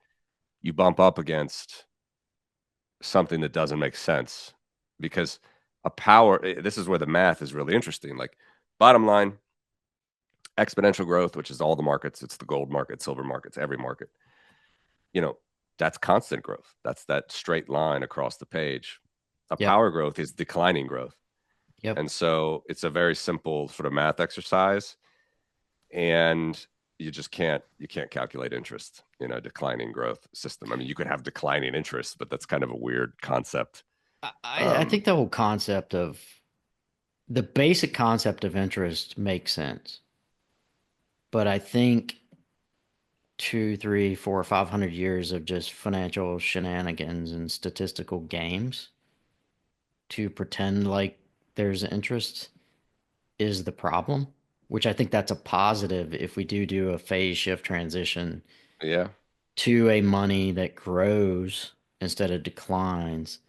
you bump up against something that doesn't make sense because this is where the math is really interesting. Like, bottom line, exponential growth, which is all the markets, it's the gold market, silver markets, every market, you know, that's constant growth. That's that straight line across the page. A Yep. power growth is declining growth. Yep. And so it's a very simple sort of math exercise. And you can't calculate interest in a declining growth system. I mean, you could have declining interest, but that's kind of a weird concept. I Um, think the whole concept of the basic concept of interest makes sense. But I think two, three, four, 500 years of just financial shenanigans and statistical games to pretend like there's interest is the problem, which I think that's a positive if we do a phase shift transition yeah, to a money that grows instead of declines.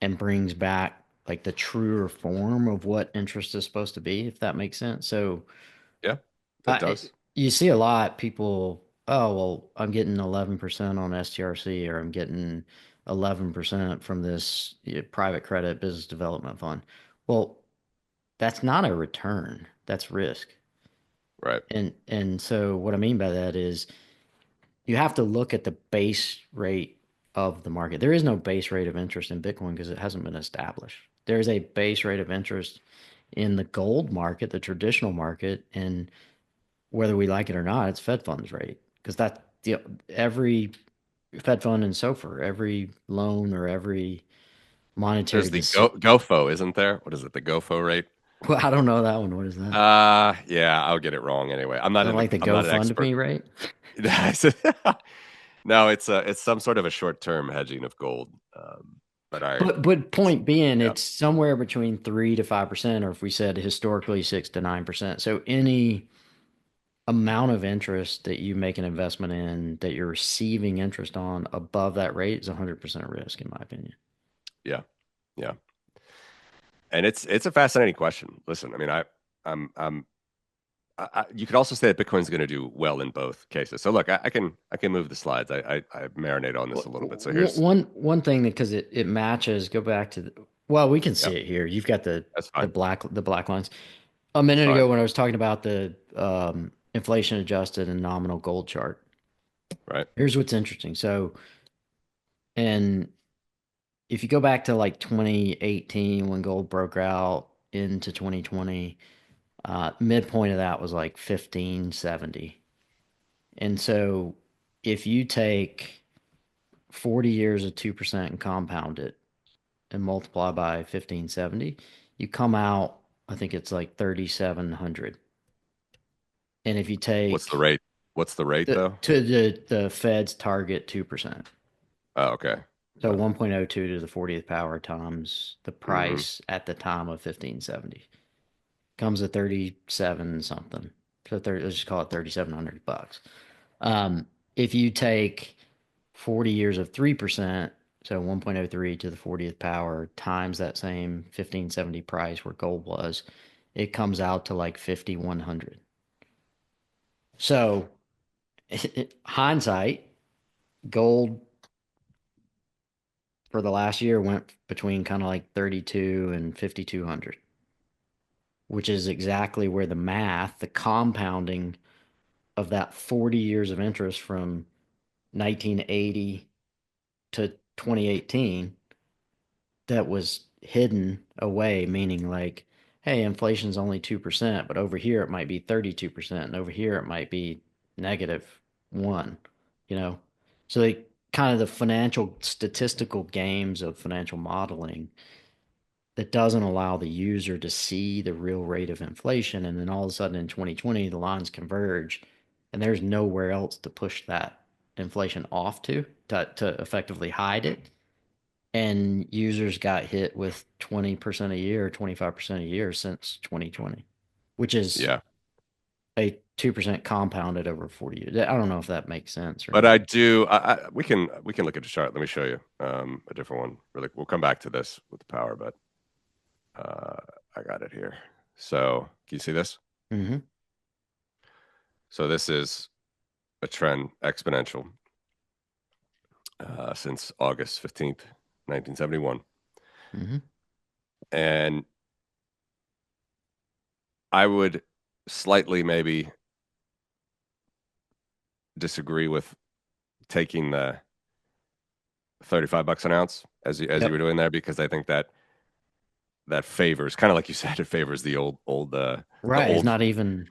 and brings back like the truer form of what interest is supposed to be, if that makes sense. So Yeah, it does. you see a lot people, oh, well, I'm getting 11% on STRC, or I'm getting 11% from this private credit business development fund. Well, that's not a return. That's risk. Right. And so what I mean by that is you have to look at the base rate of the market. There is no base rate of interest in Bitcoin because it hasn't been established. There is a base rate of interest in the gold market, the traditional market, and whether we like it or not, it's Fed funds rate, because that, every Fed fund and SOFR, every loan or every monetary There's the GOFO, isn't there? What is it? The GOFO rate? well, I don't know that one. What is that? Yeah, I'll get it wrong anyway. Is that like the I'm not an expert. GoFundMe rate? No, it's some sort of a short-term hedging of gold. But But point being, yeah, it's somewhere between 3 to 5%, or if we said historically 6 to 9%. So any amount of interest that you make an investment in that you're receiving interest on above that rate is 100% risk, in my opinion. yeah, yeah. And it's a fascinating question. Listen, I mean, I'm you could also say that Bitcoin's going to do well in both cases. So look, I can move the slides. I marinate on this a little bit. So here's One thing, because it matches. Go back to well, we can yeah, see it here. You've got that's fine. the black lines. A That's minute fine. ago, when I was talking about the inflation adjusted and nominal gold chart, Right. here's what's interesting. So, and if you go back to like 2018 when gold broke out into 2020, midpoint of that was like 1570. And so if you take 40 years of 2% and compound it and multiply by 1570, you come out, I think it's like 3700. And if you What's the take rate? What's the rate though? the Fed's target 2%. Oh, okay. So Yeah. 1.02 to the 40th power times the Hmm. price at the time of 1570 comes to 37 something. So 30, let's just call it $3,700. If you take 40 years of 3%, so 1.03 to the 40th power times that same 1570 price where gold was, it comes out to like 5,100. So, hindsight, gold for the last year went between kind of like 32 and 5,200, which is exactly where the math, the compounding of that 40 years of interest from 1980 to 2018 that was hidden away, meaning like, hey, inflation's only 2%, but over here it might be 32%, and over here it might be -1, you know? So they kind of the financial statistical games of financial modeling that doesn't allow the user to see the real rate of inflation. And then all of a sudden in 2020, the lines converge and there's nowhere else to push that inflation off to effectively hide it. And users got hit with 20% a year, 25% a year since 2020, which is Yeah. a 2% compounded over 40 years. I don't know if that makes sense or But not. I do. We can look at the chart. Let me show you a different one. Really, we'll come back to this with the power, but uh, I got it here. So can you see this? Mm-hmm. So this is a trend exponential since August 15th, 1971, Mm-hmm. and I would slightly maybe disagree with taking the $35 an ounce as you were Yep. doing there because I think that that favors kind of like you said it favors the Right. It's old not even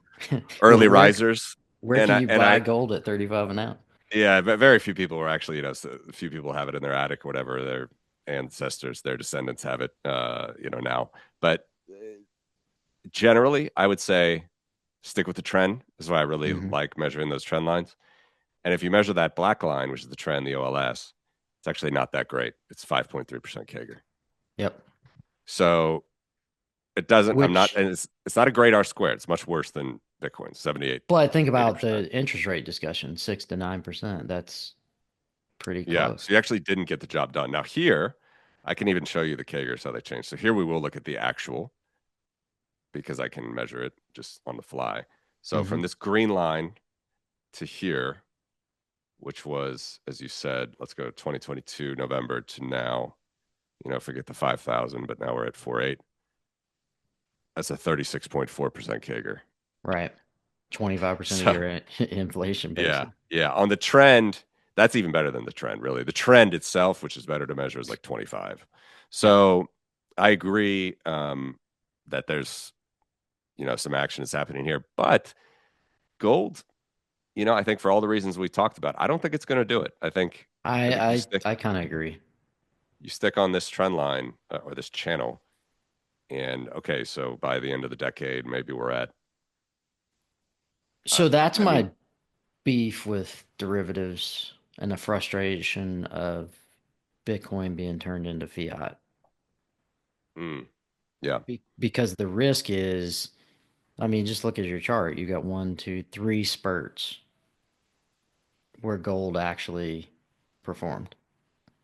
early risers where can you and buy I gold at 35 an ounce? yeah but very few people were actually a few people have it in their attic or whatever their ancestors their descendants have it now but generally I would say stick with the trend is why I really Mm-hmm. like measuring those trend lines and if you measure that black line which is the trend the OLS it's actually not that great it's 5.3% CAGR Yep. so it doesn't I'm not Which, and it's not a great R squared it's much worse than Bitcoin 78 but think about 80%. the interest rate discussion, 6 to 9%. That's pretty Yeah. close. So you actually didn't get the job done. Now here, I can even show you the Kagers how they change. So here we will look at the actual because I can measure it just on the fly. So Mm-hmm. from this green line to here, which was, as you said, let's go 2022 November to now, forget the 5,000, but now we're at 4.8. That's a 36.4% Kager. Right. 25% of So your inflation, yeah, basically. yeah. On the trend, that's even better than the trend, really. The trend itself, which is better to measure, is like 25. Yep. So I agree that there's, some action is happening here. But gold, I think for all the reasons we talked about, I don't think it's going to do it. I think I I kind of agree. you stick on this trend line or this channel, and okay, so by the end of the decade, maybe we're at. So that's I mean, my beef with derivatives and the frustration of Bitcoin being turned into fiat. mm, yeah, Because the risk is, I mean, just look at your chart. You got one, two, three spurts where gold actually performed.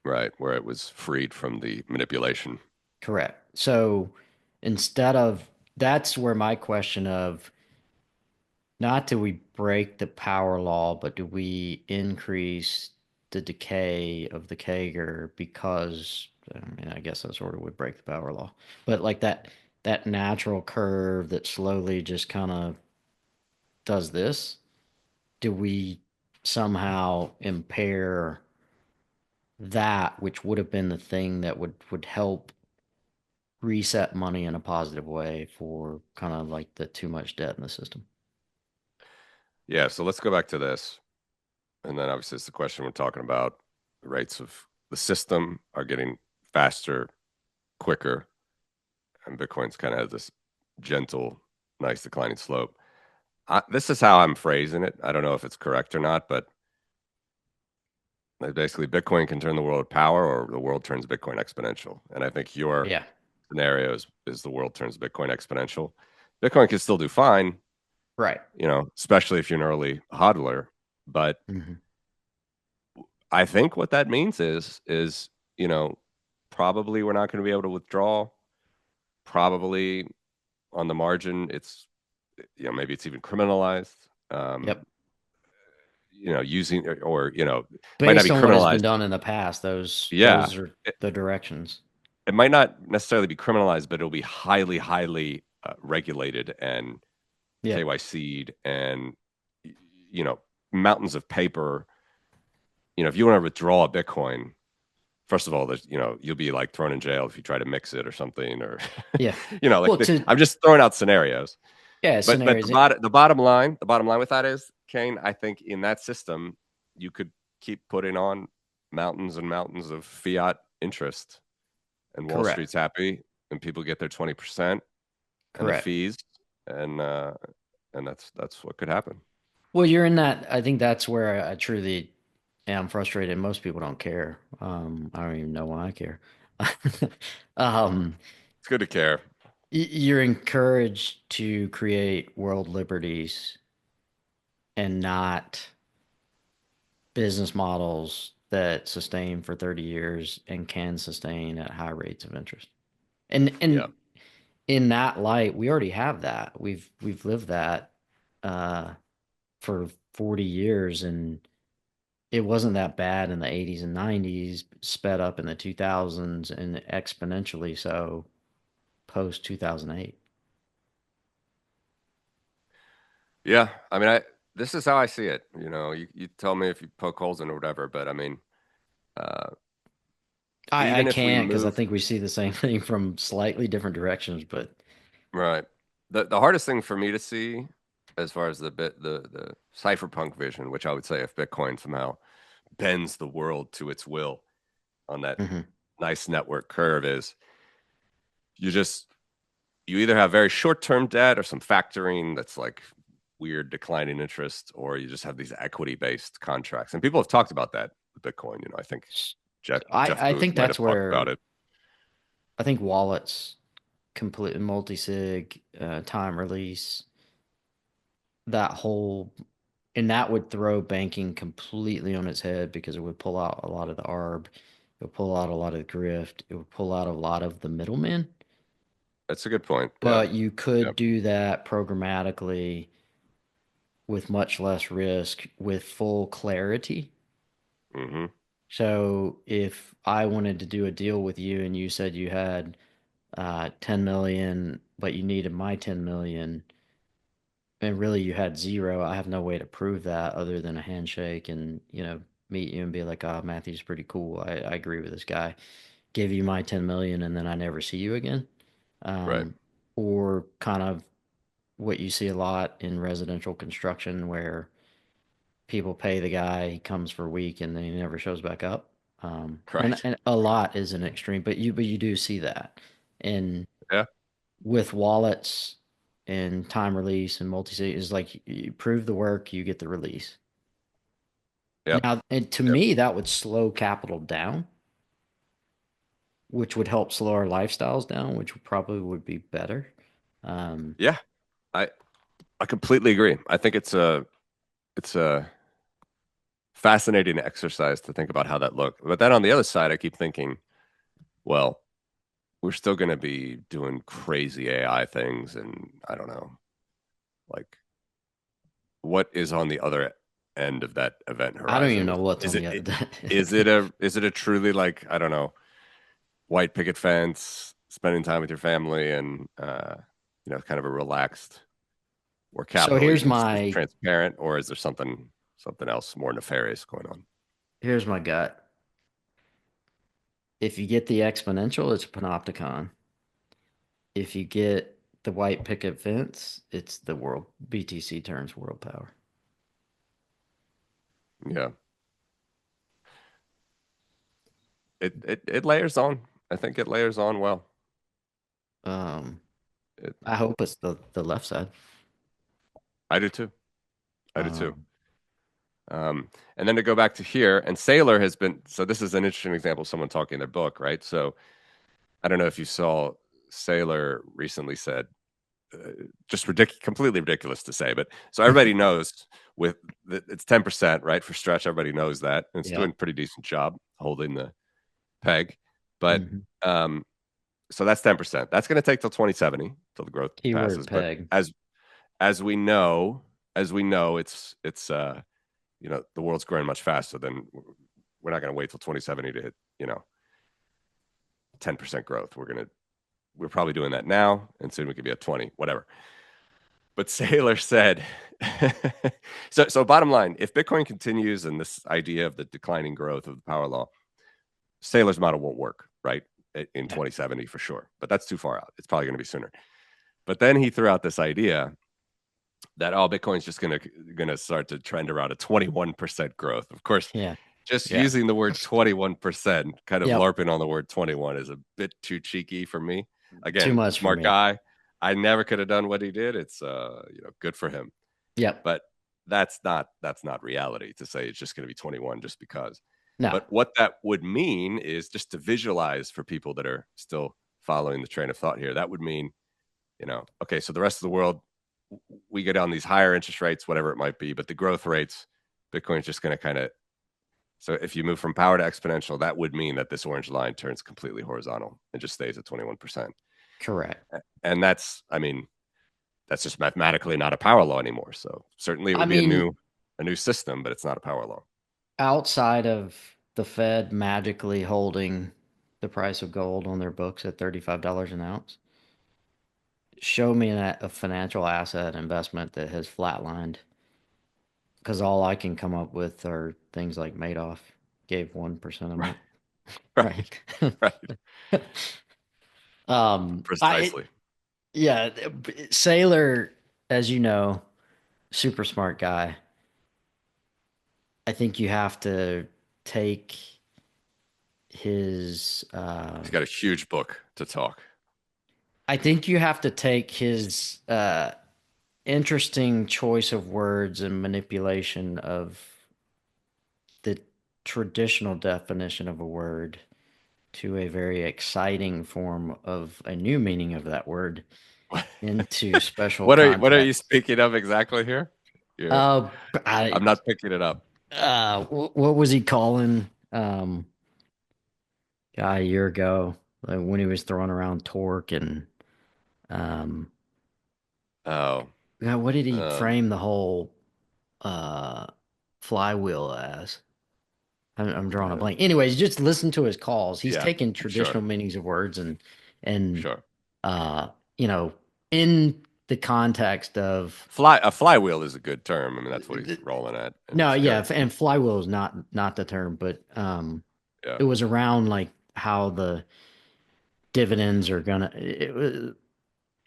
right, where it was freed from the manipulation. Correct. So instead of, that's where my question of, not do we break the power law, but do we increase the decay of the Kager because, I mean, I guess that sort of would break the power law, but like that natural curve that slowly just kind of does this, do we somehow impair that, which would have been the thing that would help reset money in a positive way for kind of like the too much debt in the system? Yeah, so let's go back to this. And then obviously it's the question we're talking about. The rates of the system are getting faster, quicker, and Bitcoin's kind of has this gentle, nice declining slope. This is how I'm phrasing it. I don't know if it's correct or not, but basically Bitcoin can turn the world power or the world turns Bitcoin exponential. And I think your Yeah. scenario is the world turns Bitcoin exponential. Bitcoin can still do fine, Right. especially if you're an early hodler. But Hmm. I think what that means is, you know, probably we're not going to be able to withdraw. Probably on the margin, it's, maybe it's even criminalized. Um, Yep. using or, might not Based be on what has been criminalized. done in the past, Yeah. those are the directions. It might not necessarily be criminalized, but it'll be highly, highly regulated and Yeah. KYC'd and, you know, mountains of paper. If you want to withdraw a Bitcoin, first of all, there's, you'll be like thrown in jail if you try to mix it or something, or, Yeah. like Well, to I'm just throwing out scenarios. yeah, But scenarios. the bottom line with that is, Kane, I think in that system, you could keep putting on mountains and mountains of fiat interest, and Wall Correct. Street's happy, and people get their 20% and the Correct. fees, and that's what could happen. Well, you're in that. I think that's where I truly am frustrated. Most people don't care. I don't even know why I care. um, It's good to care. you're encouraged to create world liberties and not business models that sustain for 30 years and can sustain at high rates of interest. Yeah. And in that light, we already have that. We've lived that uh, for 40 years, and it wasn't that bad in the 80s and 90s, sped up in the 2000s, and exponentially so post 2008. Yeah. I mean, this is how I see it. You tell me if you poke holes in or whatever, but I mean, uh, I even if we can't because I move think we see the same thing from slightly different directions, but right, the hardest thing for me to see, as far as the cypherpunk vision, which I would say if Bitcoin somehow bends the world to its will on that mhm. nice network curve, is you just you either have very short-term debt or some factoring that's like weird declining interest, or you just have these equity-based contracts. And people have talked about that with Bitcoin. I think Jeff I Booth think might that's have talked about where it. I think wallets, complete multi-sig, time release, that whole, and that would throw banking completely on its head because it would pull out a lot of the arb. It would pull out a lot of the grift. It would pull out a lot of the middlemen. That's a good point. Yeah. But you Yeah. could do that programmatically with much less risk with full clarity. Hmm. So if I wanted to do a deal with you and you said you had 10 million, but you needed my 10 million, and really you had zero, I have no way to prove that other than a handshake and, meet you and be like, oh, Matthew's pretty cool. I agree with this guy. Give you my 10 million and then I never see you again. Right. Um, or kind of what you see a lot in residential construction where people pay the guy, he comes for a week and then he never shows back up. And, Right. and a lot is an extreme, but you do see that. And Yeah. with wallets and time release and multi-sig is like you prove the work, you get the release. Yep. Now, and to Yep. me, that would slow capital down, which would help slow our lifestyles down, which probably would be better. Um, Yeah. I I completely agree. I think it's a fascinating exercise to think about how that looked. But then on the other side, I keep thinking, well, we're still going to be doing crazy AI things, and I don't know, like what is on the other end of that event I don't even horizon? know what's Is on it the other. is it a truly like I don't know white picket fence, spending time with your family, and kind of a relaxed where So capital even is transparent, or is there something else more nefarious going on? here's my gut. If you get the exponential, it's a panopticon. If you get the white picket fence, it's the world BTC turns world power. Yeah, it layers on. I think it layers on well. Um, It, I hope it's the left side. I do too. I do too. Um, And then to go back to here, and Saylor has been, so this is an interesting example of someone talking their book, right? So I don't know if you saw Saylor recently said, just completely ridiculous to say, but so everybody knows it's 10%, right? For stretch, everybody knows that. And it's doing yep. a pretty decent job holding the peg. But Hmm. so that's 10%. That's going to take till 2070 till the growth Keyword passes. But peg. as we know, it's the world's growing much faster than we're not going to wait till 2070 to hit 10% growth. We're probably doing that now, and soon we could be at 20, whatever. But Saylor said, so bottom line, if Bitcoin continues and this idea of the declining growth of the power law, Saylor's model won't work, right? In Yeah. 2070 for sure. But that's too far out. It's probably going to be sooner. But then he threw out this idea that Bitcoin's just gonna start to trend around a 21% growth. Of course, Yeah. just Yeah. using the word 21%, kind of Yep. larping on the word 21 is a bit too cheeky for me. Too Again, much for smart me. guy. I never could have done what he did. It's good for him. Yep. But that's not reality to say it's just going to be 21 just because. No. But what that would mean is just to visualize for people that are still following the train of thought here. That would mean, okay, so the rest of the world, we go down these higher interest rates, whatever it might be, but the growth rates, Bitcoin's just going to kind of. So if you move from power to exponential, that would mean that this orange line turns completely horizontal and just stays at 21%. Correct. And I mean, that's just mathematically not a power law anymore. So certainly it I would be a mean, new system, but it's not a power law. outside of the Fed magically holding the price of gold on their books at $35 an ounce, show me a financial asset investment that has flatlined. Because all I can come up with are things like Madoff gave 1% a Right. month, Right. right? Right. I Precisely. yeah, Sailor, as you know, super smart guy. I think you have to take his. He's got a huge book to talk. I think you have to take his interesting choice of words and manipulation of the traditional definition of a word to a very exciting form of a new meaning of that word into special What are you context. speaking of exactly here? Yeah. Uh, I I'm not picking it up. what was he calling? guy a year ago, like when he was throwing around torque and um, Oh, God, what did he um, frame the whole uh flywheel as? I'm drawing a uh, blank. Anyways, just listen to his calls. He's yeah, taken sure, traditional meanings of words and sure. uh, you know, in the context of A flywheel is a good term. I mean, that's what he's rolling at, and no, it's yeah, good. and flywheel is not the term, but Yeah, it was around like how the dividends are gonna it was,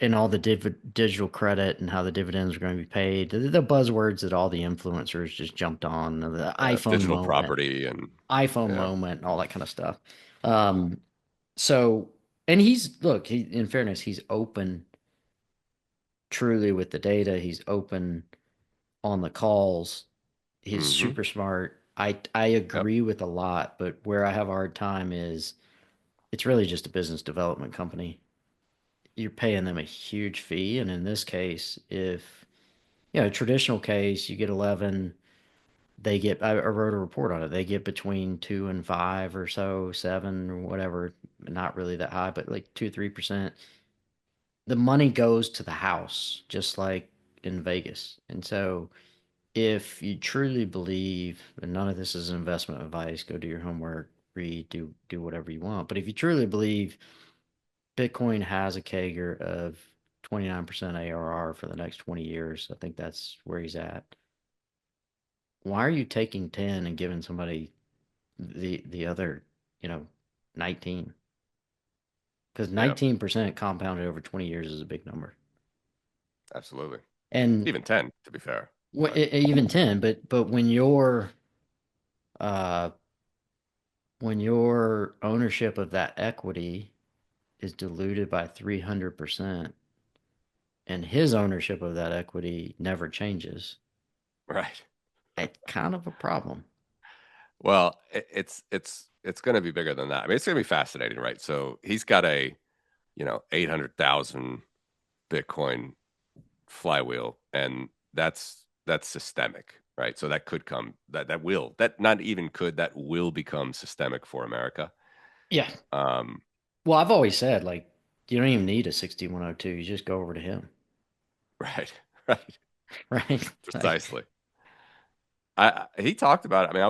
and all the digital credit and how the dividends are going to be paid. The buzzwords that all the influencers just jumped on, the digital property, and iPhone yeah, moment, and all that kind of stuff. Um, so, and he's look, he in fairness, he's open truly with the data. He's open on the calls. He's mm-hmm, super smart. I yep, agree with a lot, but where I have a hard time is it's really just a business development company. You're paying them a huge fee, and in this case, if traditional case, you get 11. They get. I wrote a report on it. They get between 2 and 5 or so, 7 or whatever. Not really that high, but like 2, 3%. The money goes to the house, just like in Vegas. And so, if you truly believe, and none of this is investment advice, go do your homework, read, do whatever you want. But if you truly believe Bitcoin has a CAGR of 29% ARR for the next 20 years, I think that's where he's at. Why are you taking 10 and giving somebody the other, you know, 19? Because yeah, 19% compounded over 20 years is a big number. absolutely. And Even 10, to be fair, but even 10, but uh when your ownership of that equity is diluted by 300% and his ownership of that equity never changes, right. it's kind of a problem. Well, it's going to be bigger than that. I mean, it's going to be fascinating, right? So he's got a 800,000 Bitcoin flywheel, and that's systemic, right? So that could come that not even could that will become systemic for America. Yeah. Um, Well, I've always said, like, you don't even need a 6102. You just go over to him, right, right, right? Like, precisely. He talked about it. I mean,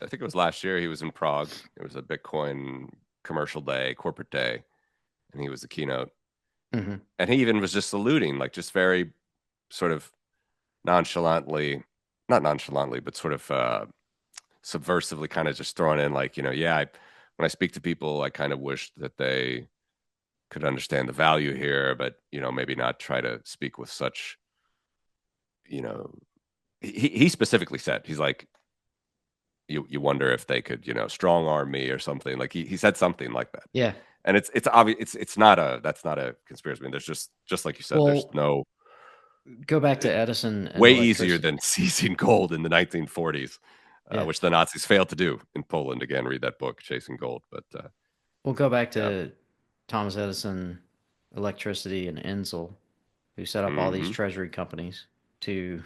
I think it was last year. He was in Prague. It was a Bitcoin commercial day, corporate day, and he was the keynote. mhm. And he even was just alluding, like just very sort of nonchalantly, not nonchalantly, but sort of subversively, kind of just throwing in, like, yeah, when I speak to people, I kind of wish that they could understand the value here, but maybe not try to speak with such, you know, he specifically said, he's like, you wonder if they could, strong arm me or something. Like he said something like that. Yeah. And it's obvious it's not that's not a conspiracy. I mean, there's just like you said, there's Well, no go back to Edison and way easier electricity. than seizing gold in the 1940s, Yeah. which the Nazis failed to do in Poland. Again, read that book, Chasing Gold. But We'll go back yeah, to Thomas Edison, electricity, and Inzel, who set up all these hmm treasury companies to,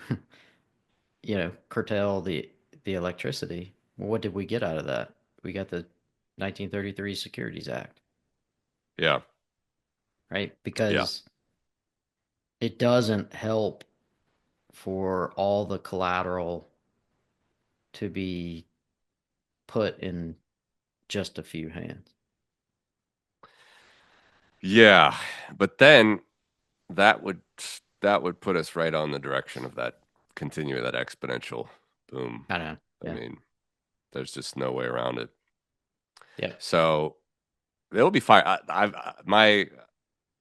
curtail the electricity. Well, what did we get out of that? We got the 1933 Securities Act, yeah, right? yeah, Because it doesn't help for all the collateral to be put in just a few hands. yeah. But then that would that would put us right on the direction of that continue that exponential boom. I know. I Yeah. mean, there's just no way around it. Yeah. So there'll be fire.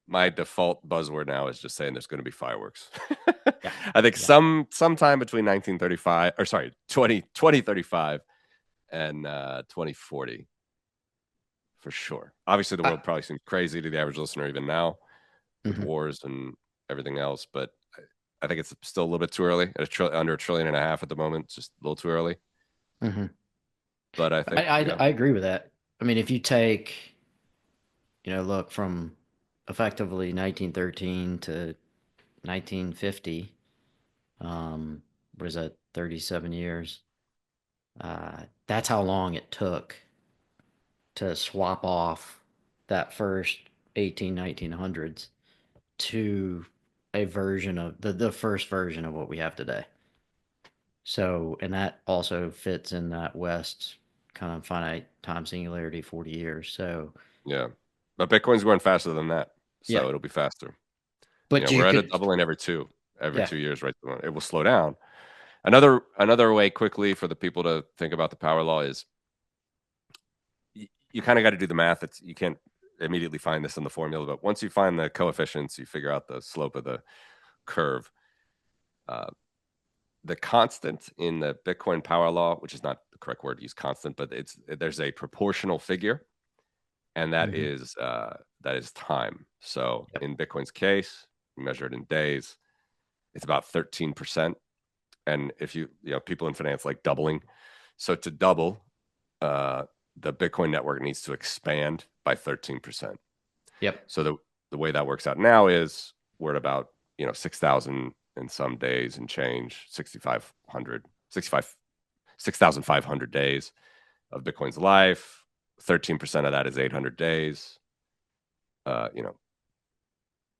My default buzzword now is just saying there's going to be fireworks. Yeah. I think Yeah. sometime between 1935 or sorry 2035 and 2040 for sure. Obviously, the I, world probably seems crazy to the average listener even now with mhm. wars and everything else, but I think it's still a little bit too early. At under a trillion and a half at the moment, it's just a little too early. Mhm. But I I, think I I agree with that. I mean, if you take, look from effectively 1913 to 1950, what is that, 37 years? That's how long it took to swap off that first 1900s to a version of the first version of what we have today. So, and that also fits in that West kind of finite time singularity 40 years. So, Yeah. But Bitcoin's going faster than that. yeah. So it'll be faster. But you We're at a could, doubling every yeah. 2 years, right? It will slow down. Another way quickly for the people to think about the power law is you kind of got to do the math. You can't immediately find this in the formula, but once you find the coefficients, you figure out the slope of the curve. Uh, the constant in the Bitcoin power law, which is not the correct word to use constant, but there's a proportional figure, and Mm-hmm. that is time. So Yep. in Bitcoin's case, measured in days, it's about 13%. And if people in finance like doubling. So to double, the Bitcoin network needs to expand by 13%. Yep. So the way that works out now is we're at about 6,000 in some days and change, 6,500 days of Bitcoin's life. 13% of that is 800 days. A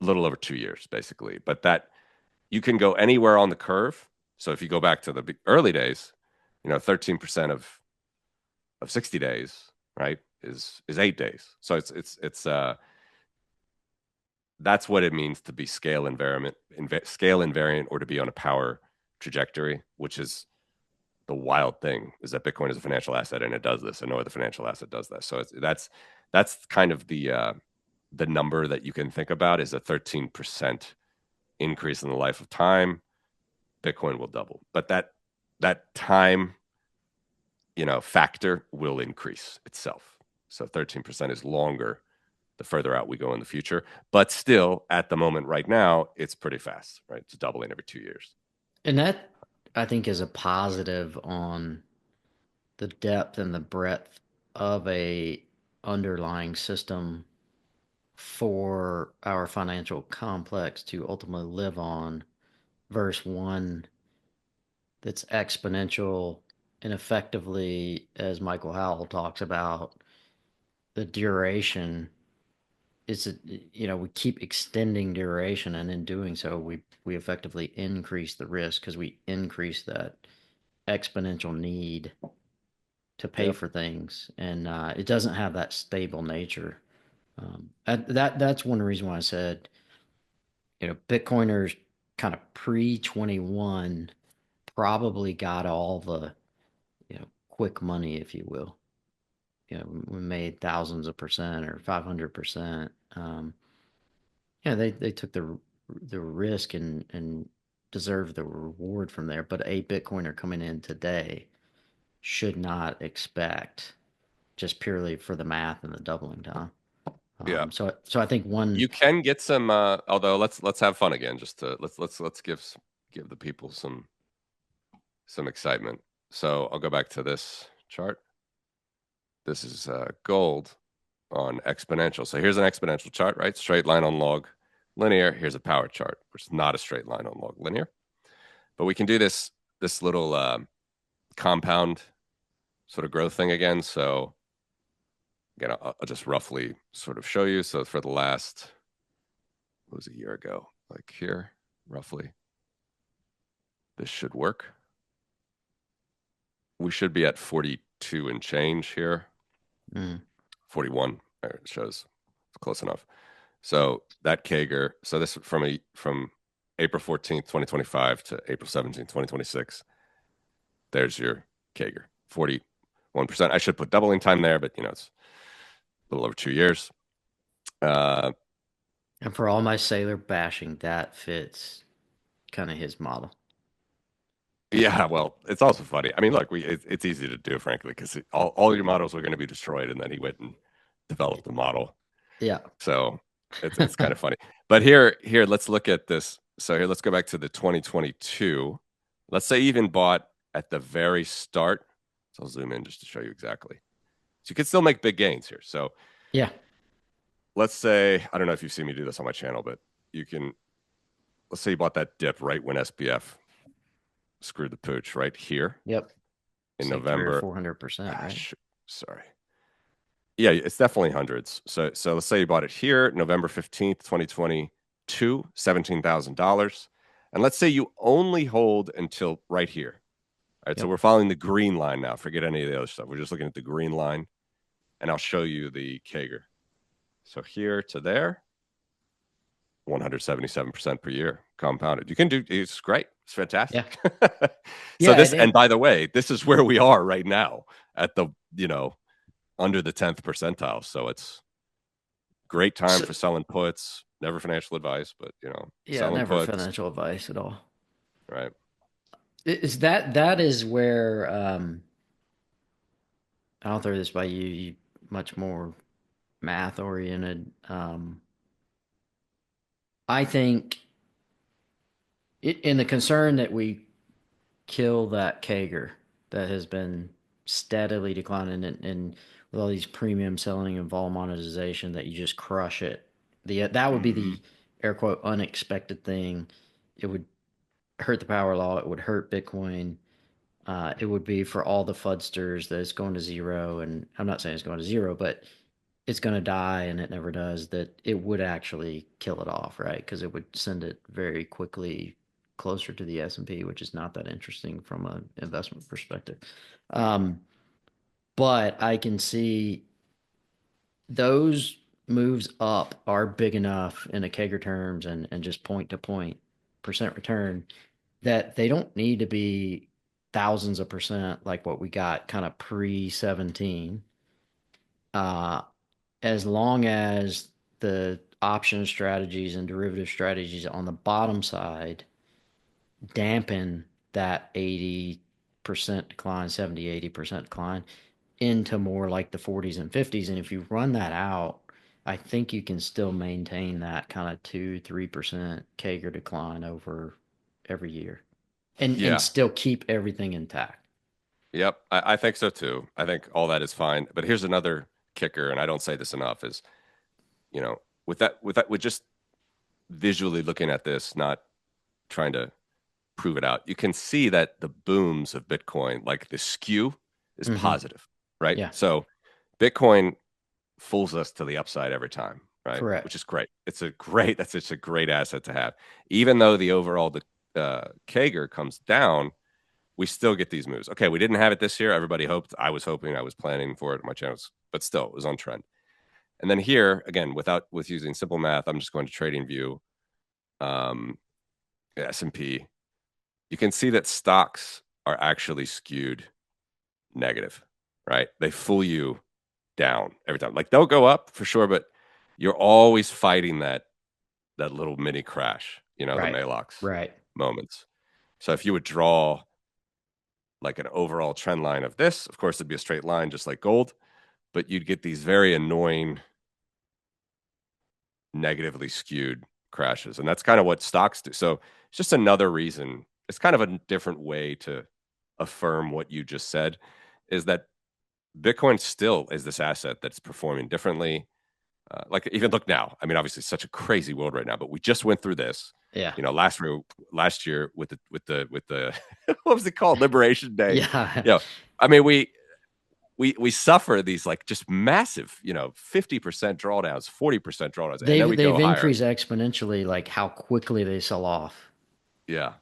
little over 2 years basically. But that you can go anywhere on the curve. So if you go back to the early days, 13% of 60 days, right, is 8 days. So it's that's what it means to be scale invariant, or to be on a power trajectory, which is the wild thing, is that Bitcoin is a financial asset and it does this, and no other financial asset does that. So that's kind of the number that you can think about is a 13% increase in the life of time. Bitcoin will double, but that time factor will increase itself. So 13% is longer the further out we go in the future. But still, at the moment right now, it's pretty fast, right? It's doubling every 2 years. And that I think is a positive on the depth and the breadth of a underlying system for our financial complex to ultimately live on versus one that's exponential and effectively, as Michael Howell talks about, the duration is we keep extending duration, and in doing so we effectively increase the risk because we increase that exponential need to pay Yep. for things, and it doesn't have that stable nature. That's one reason why I said Bitcoiners kind of pre 21 probably got all the quick money, if you will. We made thousands of percent or 500%. They took the risk and deserve the reward from there. But a Bitcoiner coming in today should not expect just purely for the math and the doubling time. Yeah. So I think one, You can get some although let's have fun again, just to let's give the people some excitement. So I'll go back to this chart. This is gold on exponential. So here's an exponential chart, right? Straight line on log linear. Here's a power chart, which is not a straight line on log linear. But we can do this little compound sort of growth thing again. So again, I'll just roughly sort of show you. So for the last, what was a year ago, like here, roughly, this should work. We should be at 42 and change here. mm, 41, it shows close enough. So that CAGR, so this from April 14th, 2025 to April 17th, 2026, there's your CAGR, 41%. I should put doubling time there, but it's a little over 2 years. and for all my sailor bashing, that fits kind of his model. Yeah, well, it's also funny. I mean, look, it's easy to do, frankly, because all your models were going to be destroyed, and then he went and developed the model. Yeah. So it's kind of funny. But here, let's look at this. So here, let's go back to the 2022. Let's say you even bought at the very start. So I'll zoom in just to show you exactly. So you can still make big gains here. So Yeah. let's say, I don't know if you've seen me do this on my channel, but let's say you bought that dip right when SBF screwed the pooch right here Yep. in It's like three or November. 400%, right? Sorry. Yeah, it's definitely hundreds. So let's say you bought it here, November 15th, 2022, $17,000. And let's say you only hold until right here. All right, so Yep. we're following the green line now. Forget any of the other stuff. We're just looking at the green line, and I'll show you the CAGR. So here to there, 177% per year compounded. You can do, it's great. It's Yeah. fantastic. So Yeah. this, and by the way, this is where we are right now at the, under the 10th percentile. So it's great time So, for selling puts. Never financial advice, but yeah, selling never puts, financial advice at all. right? Is that is where I'll throw this by you, you much more math oriented. I think in the concern that we kill that Kager that has been steadily declining and with all these premium selling and vol monetization that you just crush it. That would be Mm-hmm. the air quote unexpected thing. It would hurt the power law. It would hurt Bitcoin. It would be for all the fudsters that it's going to zero. And I'm not saying it's going to zero, but it's going to die and it never does. That it would actually kill it off, right? Because it would send it very quickly closer to the S&P, which is not that interesting from an investment perspective. Um, but I can see those moves up are big enough in a Kager terms and just point to point percent return that they don't need to be thousands of percent like what we got kind of pre 17. Uh, as long as the option strategies and derivative strategies on the bottom side dampen that 80% decline, 70, 80% decline into more like the 40s and 50s. And if you run that out, I think you can still maintain that kind of 2-3% CAGR decline over every year and Yeah. still keep everything intact. Yep. I think so too. I think all that is fine. But here's another kicker, and I don't say this enough, is, with just visually looking at this, not trying to prove it out, you can see that the booms of Bitcoin, like the skew, is Mm-hmm. positive, right? Yeah, So Bitcoin fools us to the upside every time, right? Which correct. is great. That's such a great asset to have. Even though the overall CAGR comes down, we still get these moves. Okay, we didn't have it this year. Everybody hoped. I was hoping. I was planning for it. My channels, but still, it was on trend. And then here again, with using simple math, I'm just going to trading view, um, S&P. You can see that stocks are actually skewed negative, right? They fool you down every time. Like they'll go up for sure, but you're always fighting that little mini crash, the Right, Malox right. moments. So if you would draw like an overall trend line of this, of course it'd be a straight line just like gold, but you'd get these very annoying negatively skewed crashes. And that's kind of what stocks do. So it's just another reason. It's kind of a different way to affirm what you just said, is that Bitcoin still is this asset that's performing differently. Like even look now. I mean, obviously, it's such a crazy world right now, but we just went through this. Yeah, Last year with the what was it called, Liberation Day? yeah. You know, I mean, we suffer these like just massive, 50% drawdowns, 40% drawdowns, and then we They've go higher. increased exponentially, like how quickly they sell off. Yeah,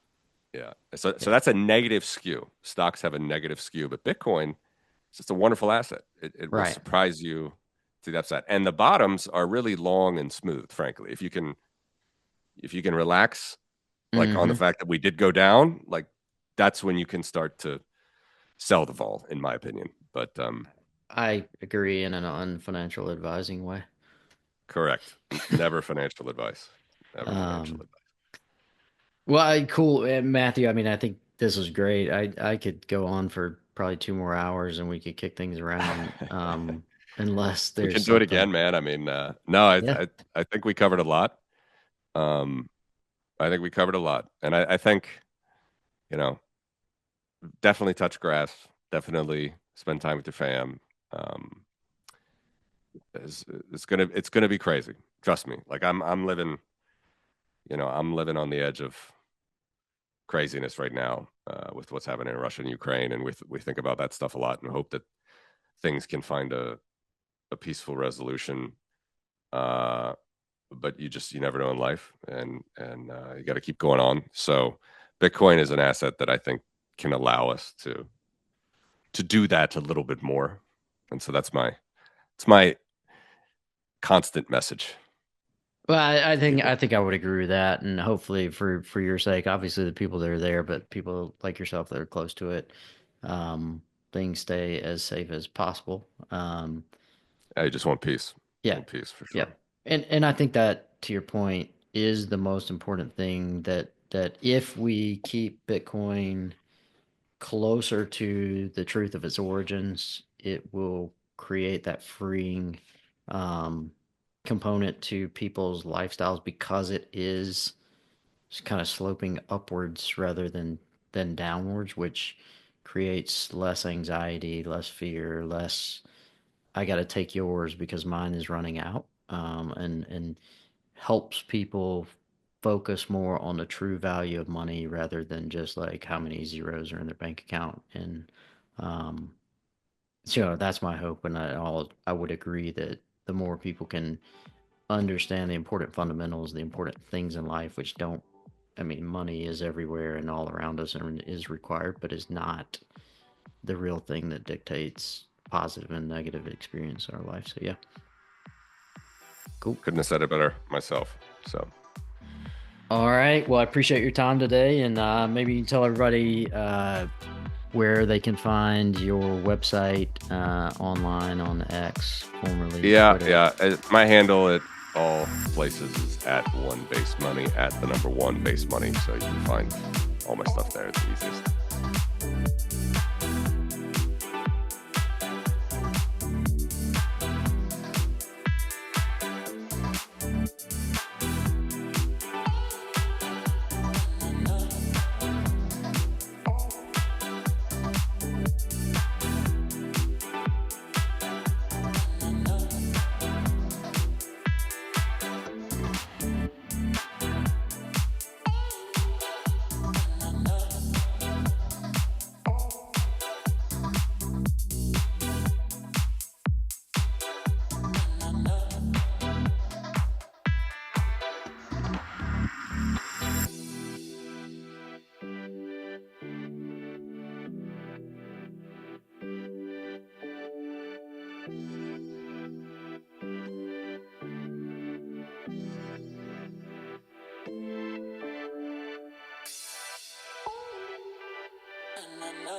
yeah. So Yeah, that's a negative skew. Stocks have a negative skew, but Bitcoin is just a wonderful asset. It will right. surprise you to the upside, and the bottoms are really long and smooth. Frankly, if you can relax, like on the Mm-hmm. fact that we did go down, like that's when you can start to sell the vol, in my opinion. But I agree in an unfinancial advising way. correct. Never financial advice. Never financial Um, advice. cool, Matthew. I mean, I think this was great. I could go on for probably 2 more hours, and we could kick things around. Unless We there's can do it something. again, man. I mean, no, I, Yeah. I I think we covered a lot. Um, I think we covered a lot, and I think you know definitely touch grass. Definitely spend time with your fam. Um, it's gonna be crazy. Trust me. Like I'm living. I'm living on the edge of craziness right now with what's happening in Russia and Ukraine, and we think about that stuff a lot and hope that things can find a a peaceful resolution. But you never know in life, and you got to keep going on. So Bitcoin is an asset that I think can allow us to do that a little bit more. And so it's my constant message. Well, I think I would agree with that, and hopefully for your sake, obviously the people that are there, but people like yourself that are close to it, things stay as safe as possible. I just want peace. Yeah, Want peace for yeah, sure. and I think that to your point is the most important thing that if we keep Bitcoin closer to the truth of its origins, it will create that freeing um, component to people's lifestyles because it is kind of sloping upwards rather than downwards, which creates less anxiety, less fear, less I got to take yours because mine is running out, and helps people focus more on the true value of money rather than just like how many zeros are in their bank account. And um, so that's my hope. And I would agree that the more people can understand the important fundamentals, the important things in life, which don't, I mean, money is everywhere and all around us and is required, but is not the real thing that dictates positive and negative experience in our life. So yeah, cool. Couldn't have said it better myself. So All right. Well, I appreciate your time today, and maybe you can tell everybody where they can find your website online on X, formerly Twitter. yeah. My handle at all places is at one base money, at the number one base money. So you can find all my stuff there. It's the easiest. na na